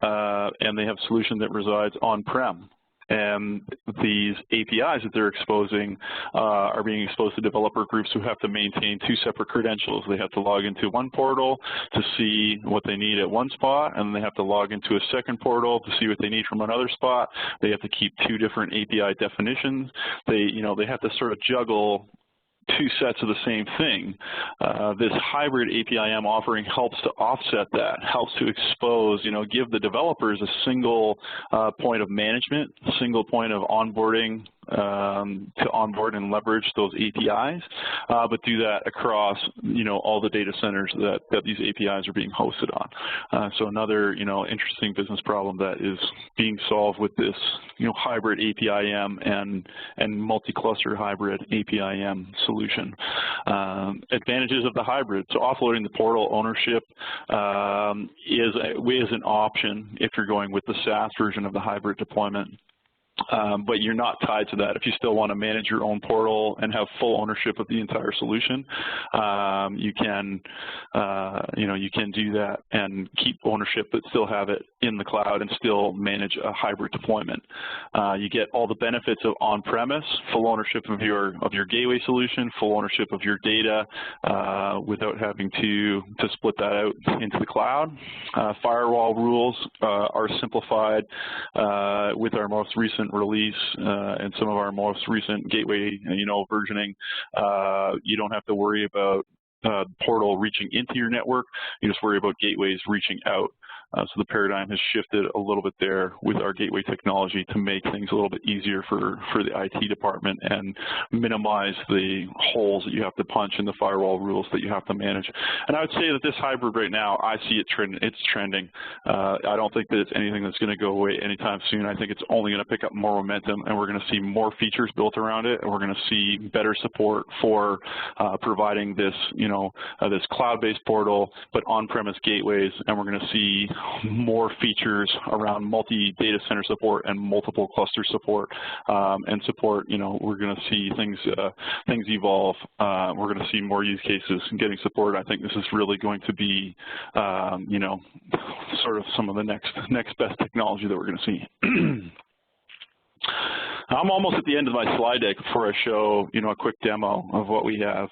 and they have a solution that resides on-prem. And these APIs that they're exposing are being exposed to developer groups who have to maintain 2 separate credentials. They have to log into one portal to see what they need at one spot, and they have to log into a second portal to see what they need from another spot. They have to keep 2 different API definitions. They have to sort of juggle 2 sets of the same thing. This hybrid APIM offering helps to offset that, helps to expose, give the developers a single point of management, single point of onboarding to onboard and leverage those APIs, but do that across, all the data centers that these APIs are being hosted on. So another, interesting business problem that is being solved with this, hybrid APIM and multi-cluster hybrid APIM solution. Advantages of the hybrid. So offloading the portal ownership is an option if you're going with the SaaS version of the hybrid deployment. But you're not tied to that. If you still want to manage your own portal and have full ownership of the entire solution, you can do that and keep ownership, but still have it in the cloud and still manage a hybrid deployment. You get all the benefits of on-premise, full ownership of your gateway solution, full ownership of your data without having to split that out into the cloud. Firewall rules are simplified with our most recent release and some of our most recent gateway, versioning. You don't have to worry about portal reaching into your network. You just worry about gateways reaching out. So the paradigm has shifted a little bit there with our gateway technology to make things a little bit easier for the IT department and minimize the holes that you have to punch in the firewall rules that you have to manage. And I would say that this hybrid right now, I see it it's trending. I don't think that it's anything that's going to go away anytime soon. I think it's only going to pick up more momentum, and we're going to see more features built around it, and we're going to see better support for providing this, this cloud-based portal, but on-premise gateways, and we're going to see more features around multi-data center support and multiple cluster support, and support. We're going to see things evolve. We're going to see more use cases getting support. I think this is really going to be, sort of some of the next best technology that we're going to see. I'm almost at the end of my slide deck before I show, a quick demo of what we have.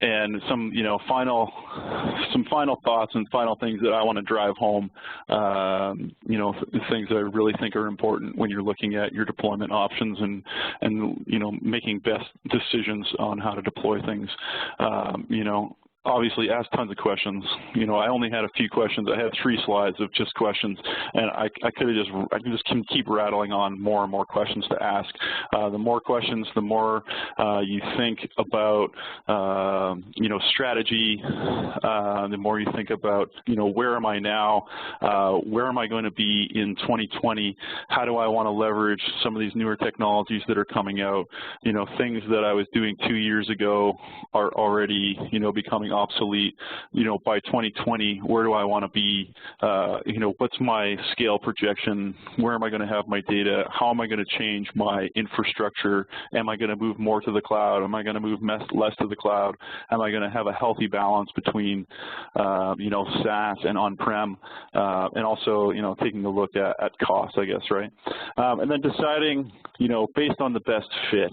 And some final thoughts and final things that I want to drive home, things that I really think are important when you're looking at your deployment options and making best decisions on how to deploy things. Obviously ask tons of questions. I only had a few questions. I had 3 slides of just questions, and I can just keep rattling on more and more questions to ask. The more questions, the more you think about, strategy. The more you think about, where am I now? Where am I going to be in 2020? How do I want to leverage some of these newer technologies that are coming out? Things that I was doing 2 years ago are already, becoming becoming obsolete, by 2020, where do I want to be? What's my scale projection? Where am I going to have my data? How am I going to change my infrastructure? Am I going to move more to the cloud? Am I going to move less to the cloud? Am I going to have a healthy balance between, SaaS and on-prem, and also, taking a look at cost, I guess, right? And then deciding, based on the best fit,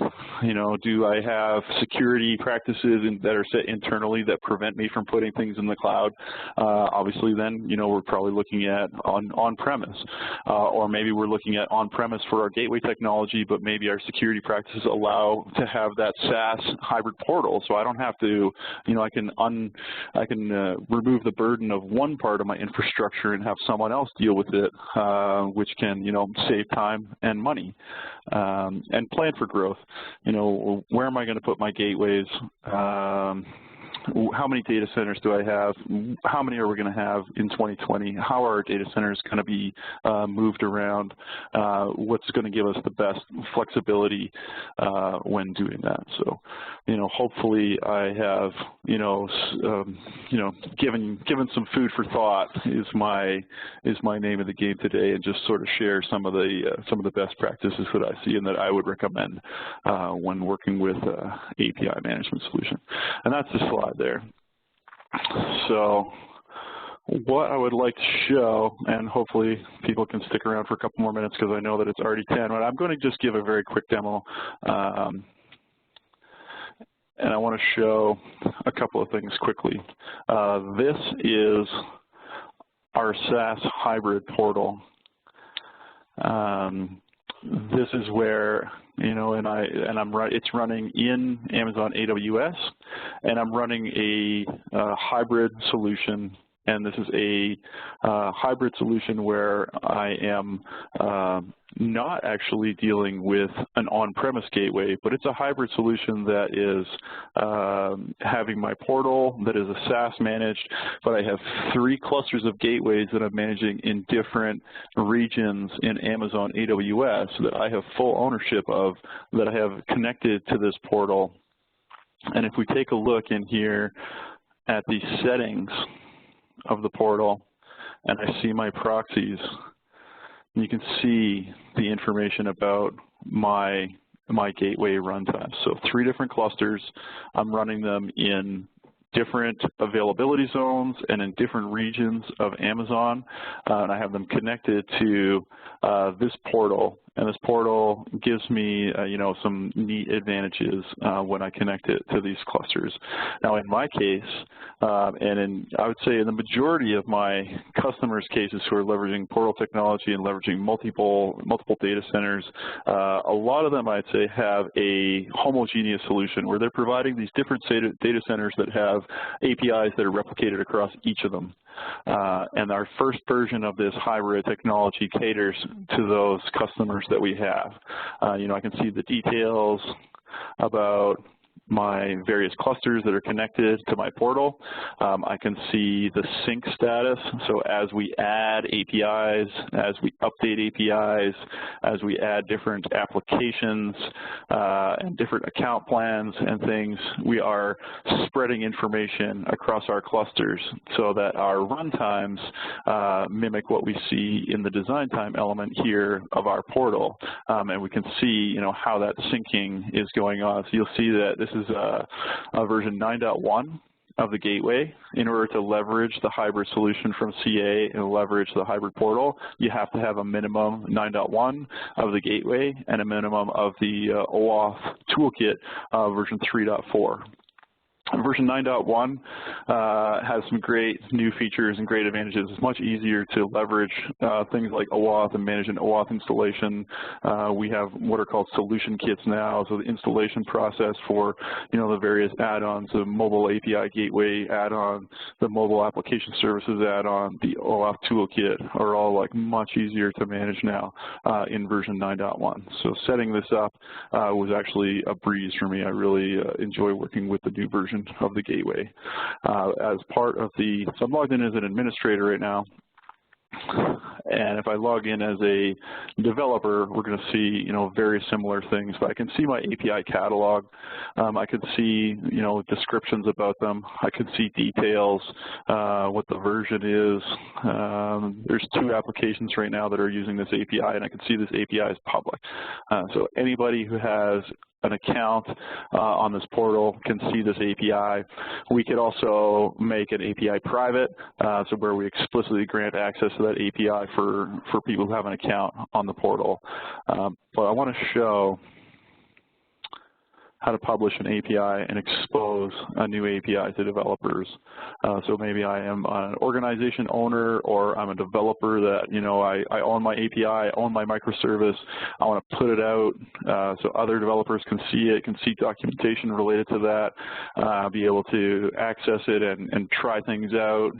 do I have security practices that are set internally that prevent me from putting things in the cloud? Obviously, then, we're probably looking at on-premise, or maybe we're looking at on-premise for our gateway technology, but maybe our security practices allow to have that SaaS hybrid portal, so I don't have to, I can remove the burden of one part of my infrastructure and have someone else deal with it, which can, save time and money, and plan for growth. Where am I going to put my gateways? How many data centers do I have? How many are we going to have in 2020? How are our data centers going to be moved around? What's going to give us the best flexibility when doing that? So, hopefully I have, given some food for thought is my name of the game today, and just sort of share some of the best practices that I see and that I would recommend when working with API management solution. And that's the slide there. So what I would like to show, and hopefully people can stick around for a couple more minutes because I know that it's already 10, but I'm going to just give a very quick demo. And I want to show a couple of things quickly. This is our SaaS hybrid portal. This is where, it's running in Amazon AWS, and I'm running a hybrid solution, and this is a hybrid solution where I am not actually dealing with an on-premise gateway, but it's a hybrid solution that is having my portal that is a SaaS managed, but I have 3 clusters of gateways that I'm managing in different regions in Amazon AWS that I have full ownership of, that I have connected to this portal. And if we take a look in here at the settings of the portal, and I see my proxies, you can see the information about my gateway runtime. So 3 different clusters. I'm running them in different availability zones and in different regions of Amazon, and I have them connected to this portal. And this portal gives me, some neat advantages when I connect it to these clusters. Now, in my case, and I would say in the majority of my customers' cases who are leveraging portal technology and leveraging multiple data centers, a lot of them, I'd say, have a homogeneous solution where they're providing these different data centers that have APIs that are replicated across each of them. And our first version of this hybrid technology caters to those customers that we have. I can see the details about my various clusters that are connected to my portal. I can see the sync status, so as we add APIs, as we update APIs, as we add different applications and different account plans and things, we are spreading information across our clusters so that our runtimes mimic what we see in the design time element here of our portal. And we can see, how that syncing is going on. So you'll see that this is a version 9.1 of the gateway. In order to leverage the hybrid solution from CA and leverage the hybrid portal, you have to have a minimum 9.1 of the gateway and a minimum of the OAuth toolkit version 3.4. Version 9.1 has some great new features and great advantages. It's much easier to leverage things like OAuth and manage an OAuth installation. We have what are called solution kits now, so the installation process for the various add-ons, the mobile API gateway add-on, the mobile application services add-on, the OAuth toolkit are all much easier to manage now in version 9.1. So setting this up was actually a breeze for me. I really enjoy working with the new version of the gateway. As part of so I'm logged in as an administrator right now, And if I log in as a developer, we're going to see, very similar things. But I can see my API catalog. I could see, descriptions about them. I could see details, what the version is. There's 2 applications right now that are using this API, and I can see this API is public. So anybody who has an account on this portal can see this API. We could also make an API private, so where we explicitly grant access to that API for people who have an account on the portal. But I want to show how to publish an API and expose a new API to developers. So maybe I am an organization owner, or I'm a developer that, I own my API, I own my microservice. I want to put it out so other developers can see it, can see documentation related to that, be able to access it and try things out,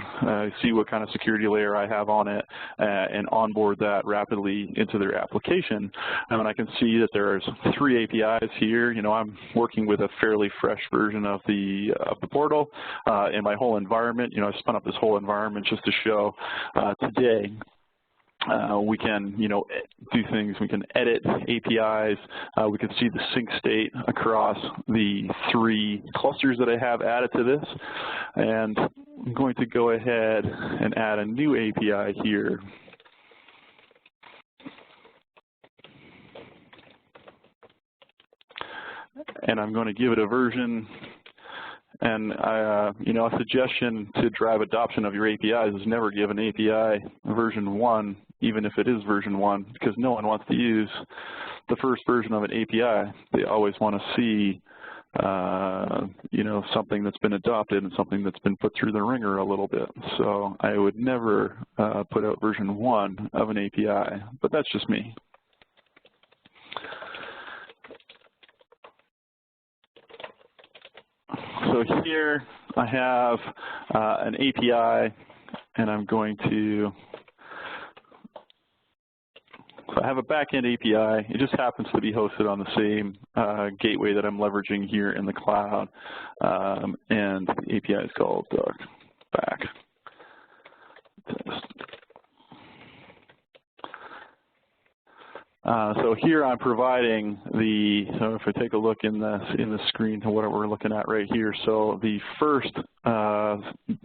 see what kind of security layer I have on it, and onboard that rapidly into their application. And I can see that there's 3 APIs here. I'm working with a fairly fresh version of the portal, and my whole environment. I've spun up this whole environment just to show today. We can, do things. We can edit APIs. We can see the sync state across the 3 clusters that I have added to this. And I'm going to go ahead and add a new API here. And I'm going to give it a version. And a suggestion to drive adoption of your APIs is never give an API version 1, even if it is version 1, because no one wants to use the first version of an API. They always want to see, something that's been adopted and something that's been put through the ringer a little bit. So I would never put out version 1 of an API, but that's just me. So here I have an API, and I'm going to, so I have a backend API. It just happens to be hosted on the same gateway that I'm leveraging here in the cloud, and the API is called back test. So here I'm providing so if I take a look in the screen to what we're looking at right here, so the first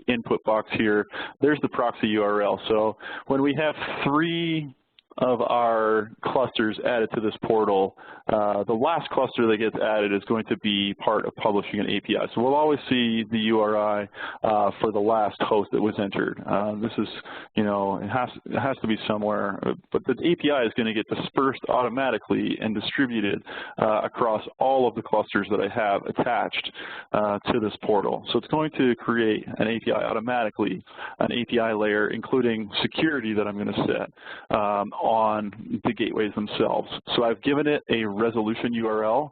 input box here, there's the proxy URL. So when we have 3 of our clusters added to this portal, the last cluster that gets added is going to be part of publishing an API. So we'll always see the URI for the last host that was entered. This is, it has to be somewhere, but the API is going to get dispersed automatically and distributed across all of the clusters that I have attached to this portal. So it's going to create an API automatically, an API layer, including security that I'm going to set on the gateways themselves. So I've given it a resolution URL.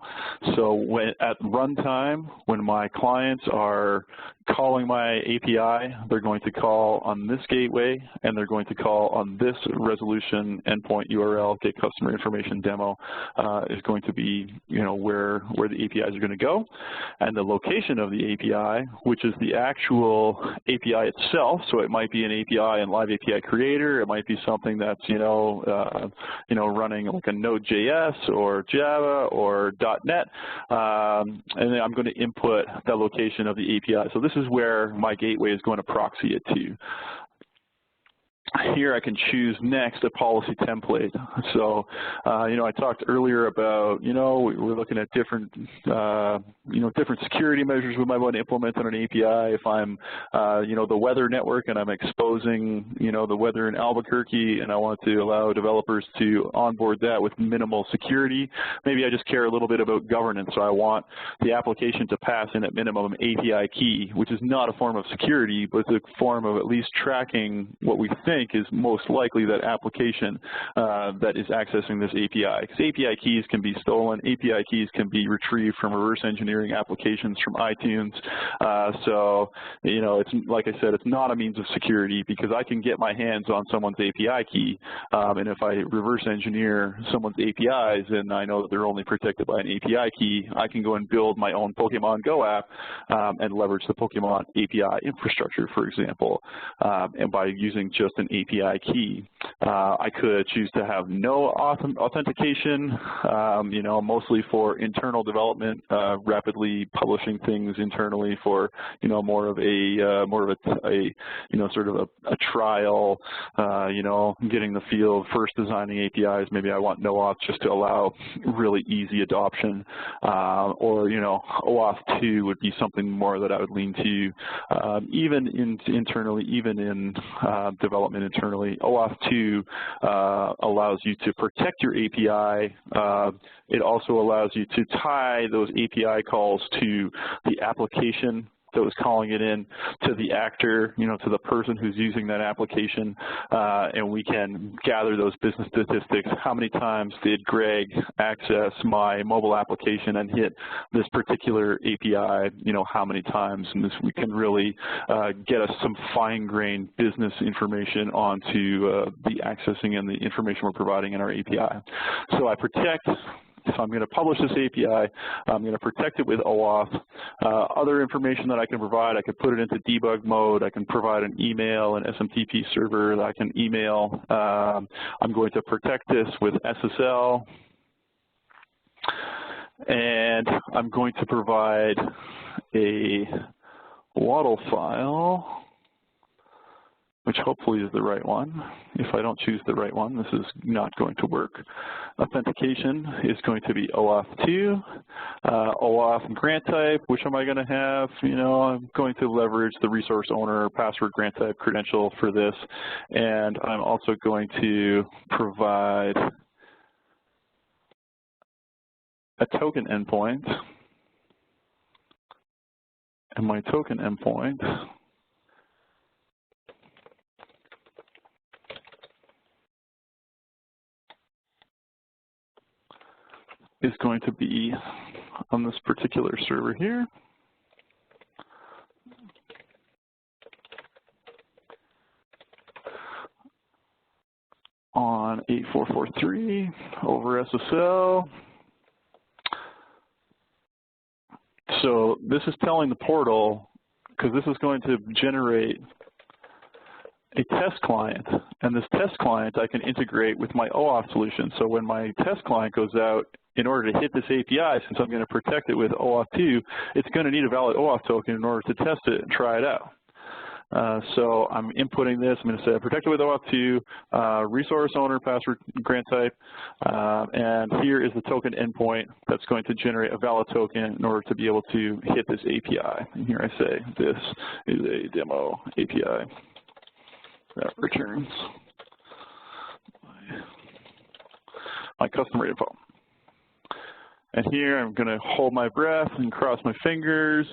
So when at runtime, when my clients are calling my API, they're going to call on this gateway, and they're going to call on this resolution endpoint URL. Get customer information demo is going to be, where the APIs are going to go, and the location of the API, which is the actual API itself. So it might be an API in Live API Creator. It might be something that's running like a Node.js or Java or .NET, and then I'm going to input the location of the API. So this is where my gateway is going to proxy it to. Here I can choose next a policy template. So, I talked earlier about, we're looking at different, different security measures we might want to implement on an API. If I'm, the weather network and I'm exposing, the weather in Albuquerque, and I want to allow developers to onboard that with minimal security, maybe I just care a little bit about governance. So I want the application to pass in at minimum an API key, which is not a form of security, but it's a form of at least tracking what we think is most likely that application that is accessing this API. Because API keys can be stolen, API keys can be retrieved from reverse engineering applications from iTunes. So, it's like I said, it's not a means of security because I can get my hands on someone's API key, and if I reverse engineer someone's APIs and I know that they're only protected by an API key, I can go and build my own Pokemon Go app and leverage the Pokemon API infrastructure, for example, and by using just an API key. I could choose to have no authentication, you know, mostly for internal development, rapidly publishing things internally for, you know, more of a you know, sort of a trial, you know, getting the feel, first designing APIs. Maybe I want no auth just to allow really easy adoption, or, you know, OAuth 2 would be something more that I would lean to, even internally, even in development internally. OAuth 2 allows you to protect your API. It also allows you to tie those API calls to the application that was calling it in, to the actor, you know, to the person who's using that application, and we can gather those business statistics. How many times did Greg access my mobile application and hit this particular API, you know, how many times? And this, we can really get us some fine-grained business information onto the accessing and the information we're providing in our API. So I protect. So I'm going to publish this API. I'm going to protect it with OAuth. Other information that I can provide, I could put it into debug mode. I can provide an email, an SMTP server that I can email. I'm going to protect this with SSL. And I'm going to provide a WADL file, which hopefully is the right one. If I don't choose the right one, this is not going to work. Authentication is going to be OAuth 2. OAuth grant type, which am I going to have? You know, I'm going to leverage the resource owner password grant type credential for this. And I'm also going to provide a token endpoint. And my token endpoint is going to be on this particular server here. On 8443 over SSL. So this is telling the portal, because this is going to generate a test client, and this test client I can integrate with my OAuth solution. So when my test client goes out, in order to hit this API, since I'm going to protect it with OAuth 2, it's going to need a valid OAuth token in order to test it and try it out. So I'm inputting this. I'm going to say protect it with OAuth 2, resource owner password grant type, and here is the token endpoint that's going to generate a valid token in order to be able to hit this API. And here I say this is a demo API that returns my customer info. And here I'm going to hold my breath and cross my fingers.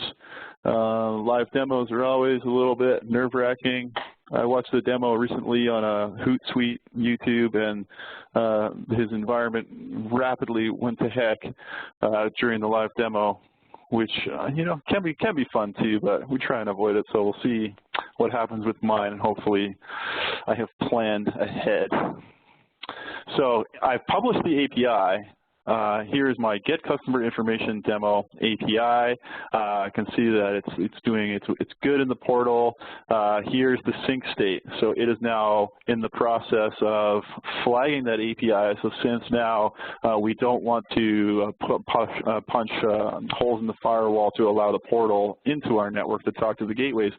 Live demos are always a little bit nerve-wracking. I watched the demo recently on a Hootsuite YouTube, and his environment rapidly went to heck during the live demo, which you know, can be fun too, but we try and avoid it. So we'll see what happens with mine, and hopefully I have planned ahead. So I've published the API. Here is my get customer information demo API. I can see that it's good in the portal. Here's the sync state. So it is now in the process of flagging that API. So since now we don't want to punch holes in the firewall to allow the portal into our network to talk to the gateways,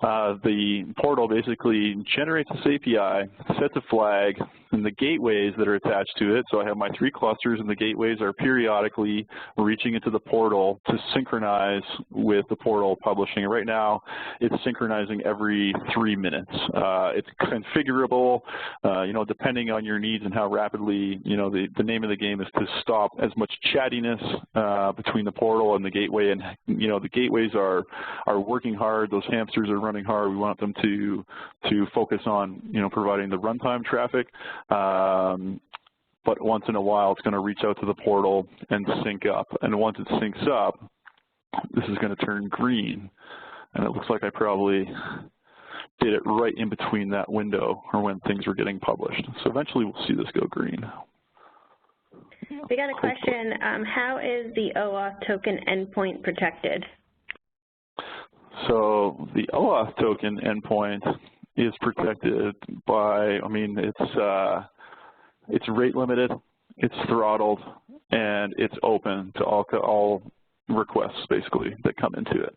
the portal basically generates this API, sets a flag, and the gateways that are attached to it. So I have my 3 clusters, and the gateways are periodically reaching into the portal to synchronize with the portal publishing. And right now, it's synchronizing every 3 minutes. It's configurable, you know, depending on your needs and how rapidly, you know, the name of the game is to stop as much chattiness between the portal and the gateway. And, you know, the gateways are working hard. Those hamsters are running hard. We want them to focus on, you know, providing the runtime traffic. But once in a while, it's going to reach out to the portal and sync up. And once it syncs up, this is going to turn green. And it looks like I probably did it right in between that window or when things were getting published. So eventually, we'll see this go green. We got a question. How is the OAuth token endpoint protected? So the OAuth token endpoint is protected by, I mean, it's rate limited, it's throttled, and it's open to all requests basically that come into it.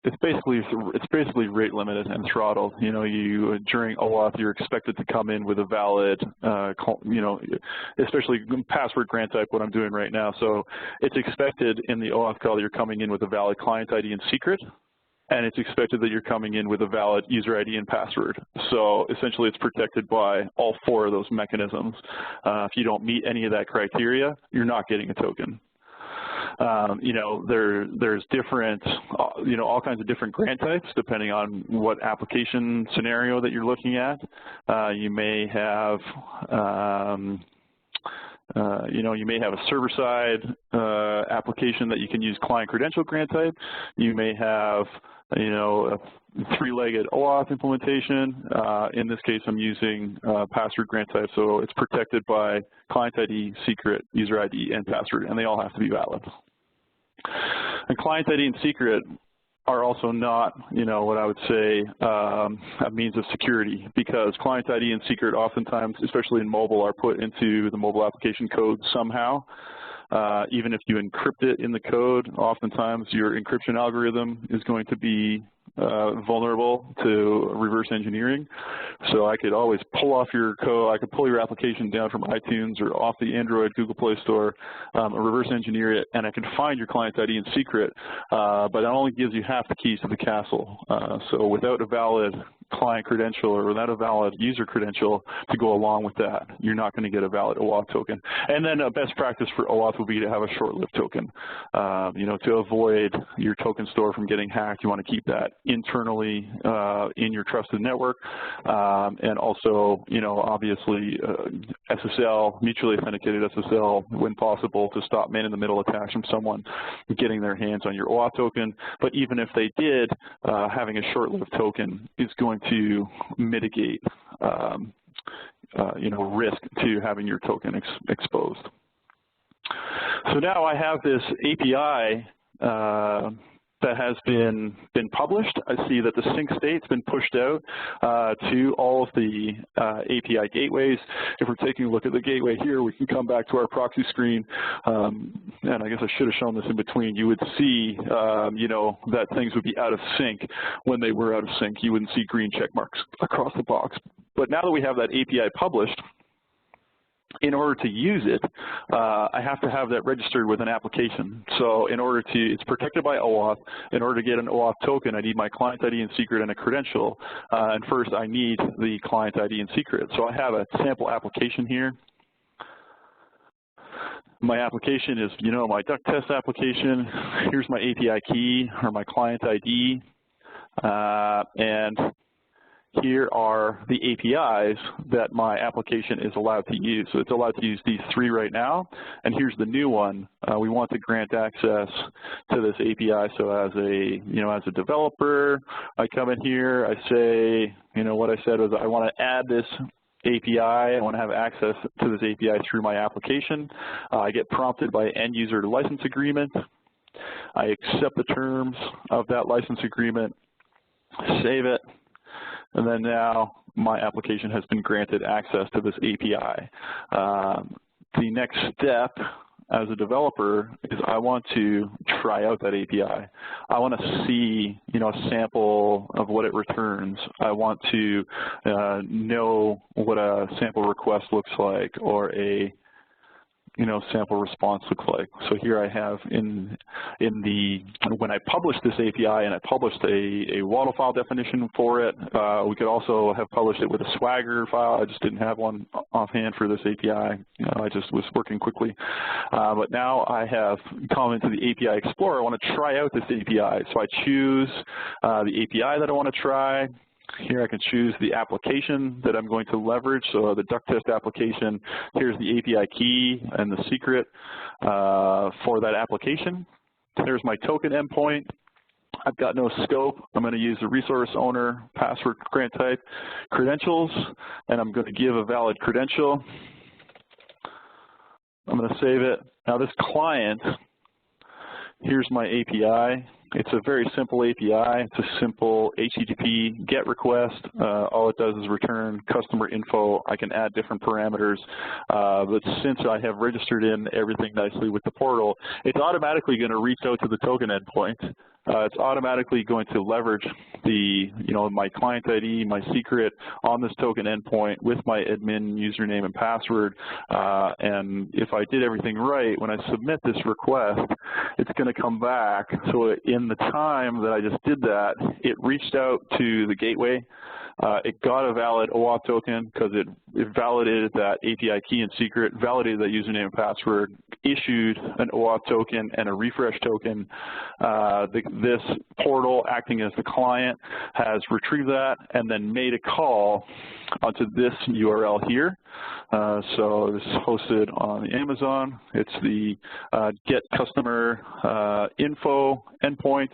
It's basically rate limited and throttled. You know, during OAuth, you're expected to come in with a valid, you know, especially password grant type, what I'm doing right now. So it's expected in the OAuth call that you're coming in with a valid client ID and secret, and it's expected that you're coming in with a valid user ID and password. So essentially, it's protected by all 4 of those mechanisms. If you don't meet any of that criteria, you're not getting a token. You know, there's different, you know, all kinds of different grant types depending on what application scenario that you're looking at. You may have, you know, you may have a server-side application that you can use client credential grant type. You may have, you know, a 3-legged OAuth implementation. In this case, I'm using password grant type, so it's protected by client ID, secret, user ID, and password, and they all have to be valid. And client ID and secret are also not, you know, what I would say a means of security, because client ID and secret oftentimes, especially in mobile, are put into the mobile application code somehow. Even if you encrypt it in the code, oftentimes your encryption algorithm is going to be vulnerable to reverse engineering. So I could always pull off your code, I could pull your application down from iTunes or off the Android Google Play Store, reverse engineer it, and I can find your client ID and secret, but it only gives you half the keys to the castle. So without a valid client credential or without a valid user credential to go along with that, you're not going to get a valid OAuth token. And then a best practice for OAuth would be to have a short-lived token. You know, to avoid your token store from getting hacked, you want to keep that internally in your trusted network. And also, you know, obviously SSL, mutually authenticated SSL, when possible, to stop man-in-the-middle attacks from someone getting their hands on your OAuth token. But even if they did, having a short-lived token is going to mitigate, you know, risk to having your token exposed. So now I have this API that has been published. I see that the sync state's been pushed out to all of the API gateways. If we're taking a look at the gateway here, we can come back to our proxy screen, and I guess I should have shown this in between. You would see, you know, that things would be out of sync when they were out of sync. You wouldn't see green check marks across the box. But now that we have that API published, in order to use it, I have to have that registered with an application. So in order to, it's protected by OAuth. In order to get an OAuth token, I need my client ID and secret and a credential. And first, I need the client ID and secret. So I have a sample application here. My application is, you know, my duck test application. Here's my API key or my client ID. And here are the APIs that my application is allowed to use. So it's allowed to use these 3 right now, and here's the new one. We want to grant access to this API. So as a, you know, as a developer, I come in here, I say, you know, what I said was I want to add this API. I want to have access to this API through my application. I get prompted by end user license agreement. I accept the terms of that license agreement, save it. And then now my application has been granted access to this API. The next step as a developer is I want to try out that API. I want to see, you know, a sample of what it returns. I want to know what a sample request looks like or a, you know, sample response looks like. So here I have when I published this API and I published a WADL file definition for it, we could also have published it with a Swagger file. I just didn't have one offhand for this API. You know, I just was working quickly. But now I have come into the API Explorer. I want to try out this API. So I choose the API that I want to try. Here I can choose the application that I'm going to leverage, so the duck test application. Here's the API key and the secret for that application. There's my token endpoint. I've got no scope. I'm going to use the resource owner, password grant type, credentials, and I'm going to give a valid credential. I'm going to save it. Now this client, here's my API. It's a very simple API. It's a simple HTTP GET request. All it does is return customer info. I can add different parameters, but since I have registered in everything nicely with the portal, it's automatically going to reach out to the token endpoint. It's automatically going to leverage the, my client ID, my secret on this token endpoint with my admin username and password. And if I did everything right, when I submit this request, it's going to come back. So in the time that I just did that, it reached out to the gateway. It got a valid OAuth token because it validated that API key and secret, validated that username and password, issued an OAuth token and a refresh token. This portal, acting as the client, has retrieved that and then made a call onto this URL here. So this is hosted on Amazon. It's the get customer info endpoint,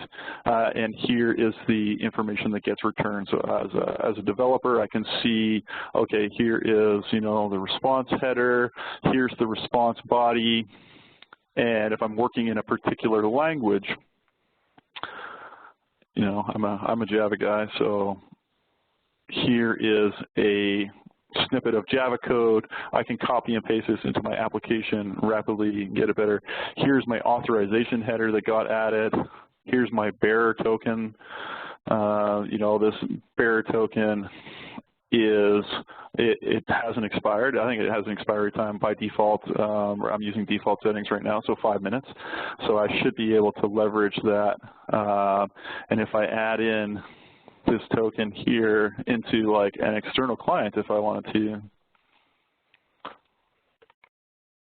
and here is the information that gets returned. So as a developer, I can see, okay, here is the response header, here's the response body, and if I'm working in a particular language, I'm a Java guy, so here is a snippet of Java code. I can copy and paste this into my application rapidly, get it better. Here's my authorization header that got added. Here's my bearer token. This bearer token it hasn't expired. I think it has an expiry time by default. I'm using default settings right now, so 5 minutes. So I should be able to leverage that. And if I add in this token here into like an external client, if I wanted to,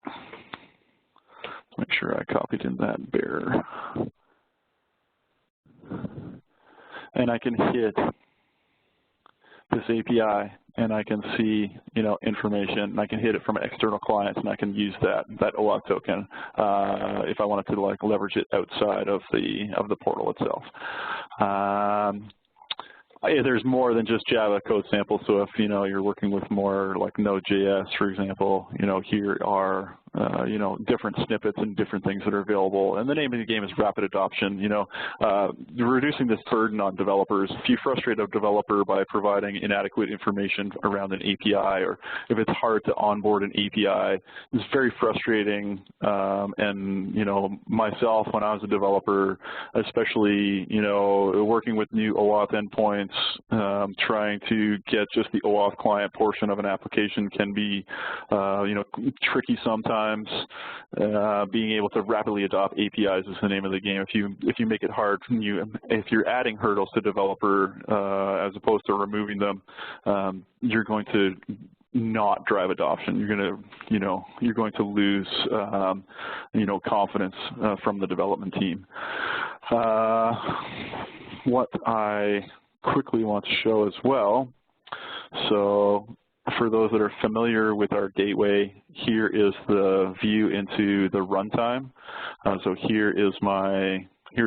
let's make sure I copied in that bearer. And I can hit this API, and I can see, information, and I can hit it from external clients, and I can use that OAuth token if I wanted to like leverage it outside of the portal itself. There's more than just Java code samples. So if you're working with more like Node.js, for example, here are different snippets and different things that are available. And the name of the game is rapid adoption. Reducing this burden on developers. If you frustrate a developer by providing inadequate information around an API, or if it's hard to onboard an API, it's very frustrating. And myself, when I was a developer, especially working with new OAuth endpoints, trying to get just the OAuth client portion of an application can be tricky sometimes. Being able to rapidly adopt APIs is the name of the game. If you make it hard, if you're adding hurdles to developer as opposed to removing them, you're going to not drive adoption. You're going to lose confidence from the development team. What I quickly want to show as well, so for those that are familiar with our gateway, here is the view into the runtime. So here's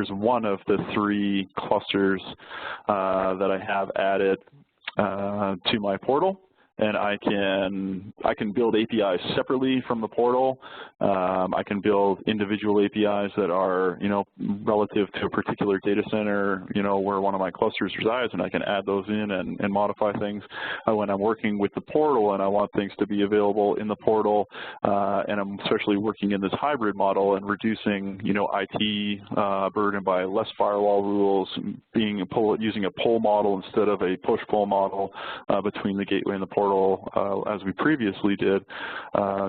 one of the 3 clusters that I have added to my portal. And I can build APIs separately from the portal. I can build individual APIs that are, relative to a particular data center, where one of my clusters resides, and I can add those in and modify things. When I'm working with the portal and I want things to be available in the portal, and I'm especially working in this hybrid model and reducing, IT burden by less firewall rules, using a pull model instead of a push-pull model between the gateway and the portal, as we previously did,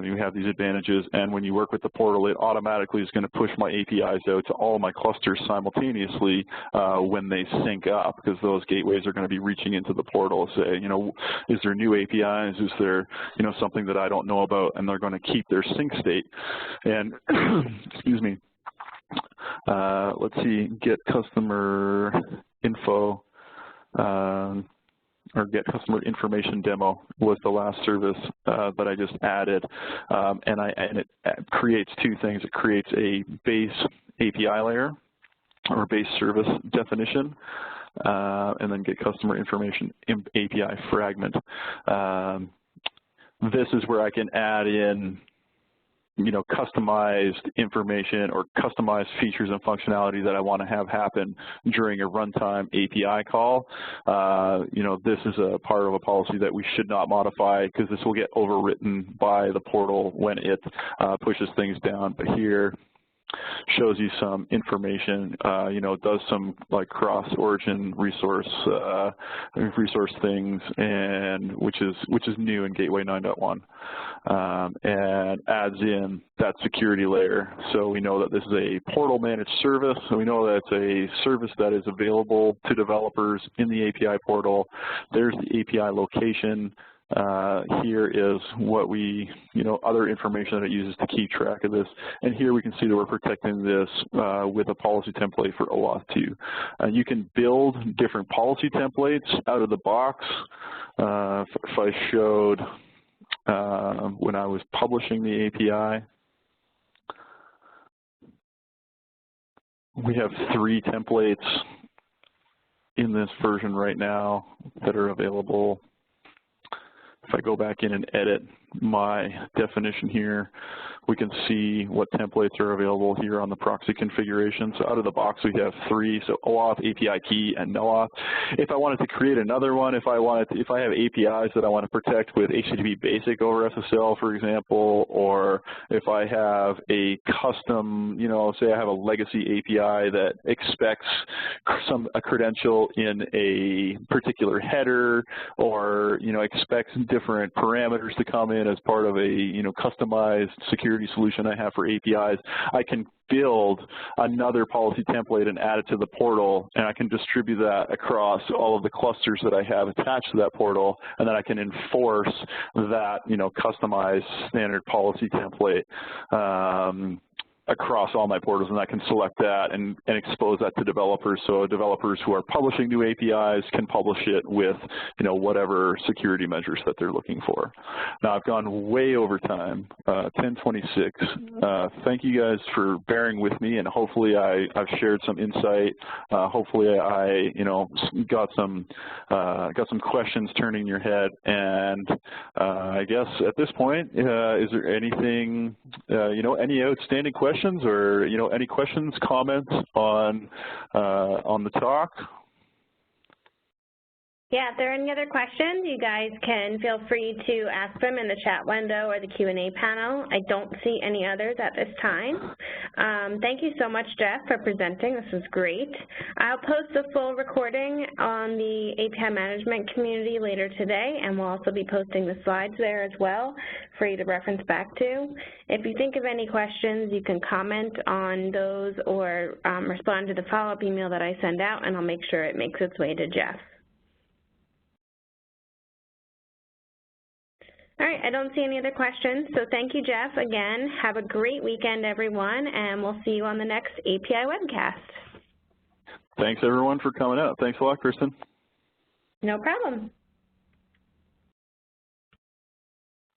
you have these advantages, and when you work with the portal, it automatically is going to push my APIs out to all my clusters simultaneously when they sync up, because those gateways are going to be reaching into the portal to say, is there new APIs? Is there, something that I don't know about? And they're going to keep their sync state. And excuse me. Let's see, get customer info. Or get customer information demo was the last service that I just added, and it creates 2 things. It creates a base API layer or base service definition, and then get customer information API fragment. This is where I can add in customized information or customized features and functionality that I want to have happen during a runtime API call. This is a part of a policy that we should not modify because this will get overwritten by the portal when it pushes things down. But here shows you some information, does some like cross-origin resource things, and which is new in Gateway 9.1, and adds in that security layer. So we know that this is a portal managed service. So we know that it's a service that is available to developers in the API portal. There's the API location. Here is what we, other information that it uses to keep track of this. And here we can see that we're protecting this with a policy template for OAuth 2. You can build different policy templates out of the box. If I showed when I was publishing the API, we have 3 templates in this version right now that are available. If I go back in and edit my definition here, we can see what templates are available here on the proxy configuration. So out of the box, we have 3, so OAuth, API key, and NoAuth. If I wanted to create another one, if I have APIs that I want to protect with HTTP basic over SSL, for example, or if I have a custom, say I have a legacy API that expects a credential in a particular header, or expects different parameters to come in as part of a customized security solution I have for APIs, I can build another policy template and add it to the portal, and I can distribute that across all of the clusters that I have attached to that portal, and then I can enforce that customized standard policy template across all my portals, and I can select that and expose that to developers. So developers who are publishing new APIs can publish it with, whatever security measures that they're looking for. Now I've gone way over time, 10:26. Thank you guys for bearing with me, and hopefully I've shared some insight. Hopefully I, got some questions turning in your head. And I guess at this point, is there anything, any outstanding questions, or any questions, comments on the talk? Yeah, if there are any other questions, you guys can feel free to ask them in the chat window or the Q&A panel. I don't see any others at this time. Thank you so much, Jeff, for presenting. This was great. I'll post the full recording on the API management community later today, and we'll also be posting the slides there as well for you to reference back to. If you think of any questions, you can comment on those or respond to the follow-up email that I send out, and I'll make sure it makes its way to Jeff. All right, I don't see any other questions, so thank you, Jeff, again. Have a great weekend, everyone, and we'll see you on the next API webcast. Thanks, everyone, for coming out. Thanks a lot, Kristen. No problem.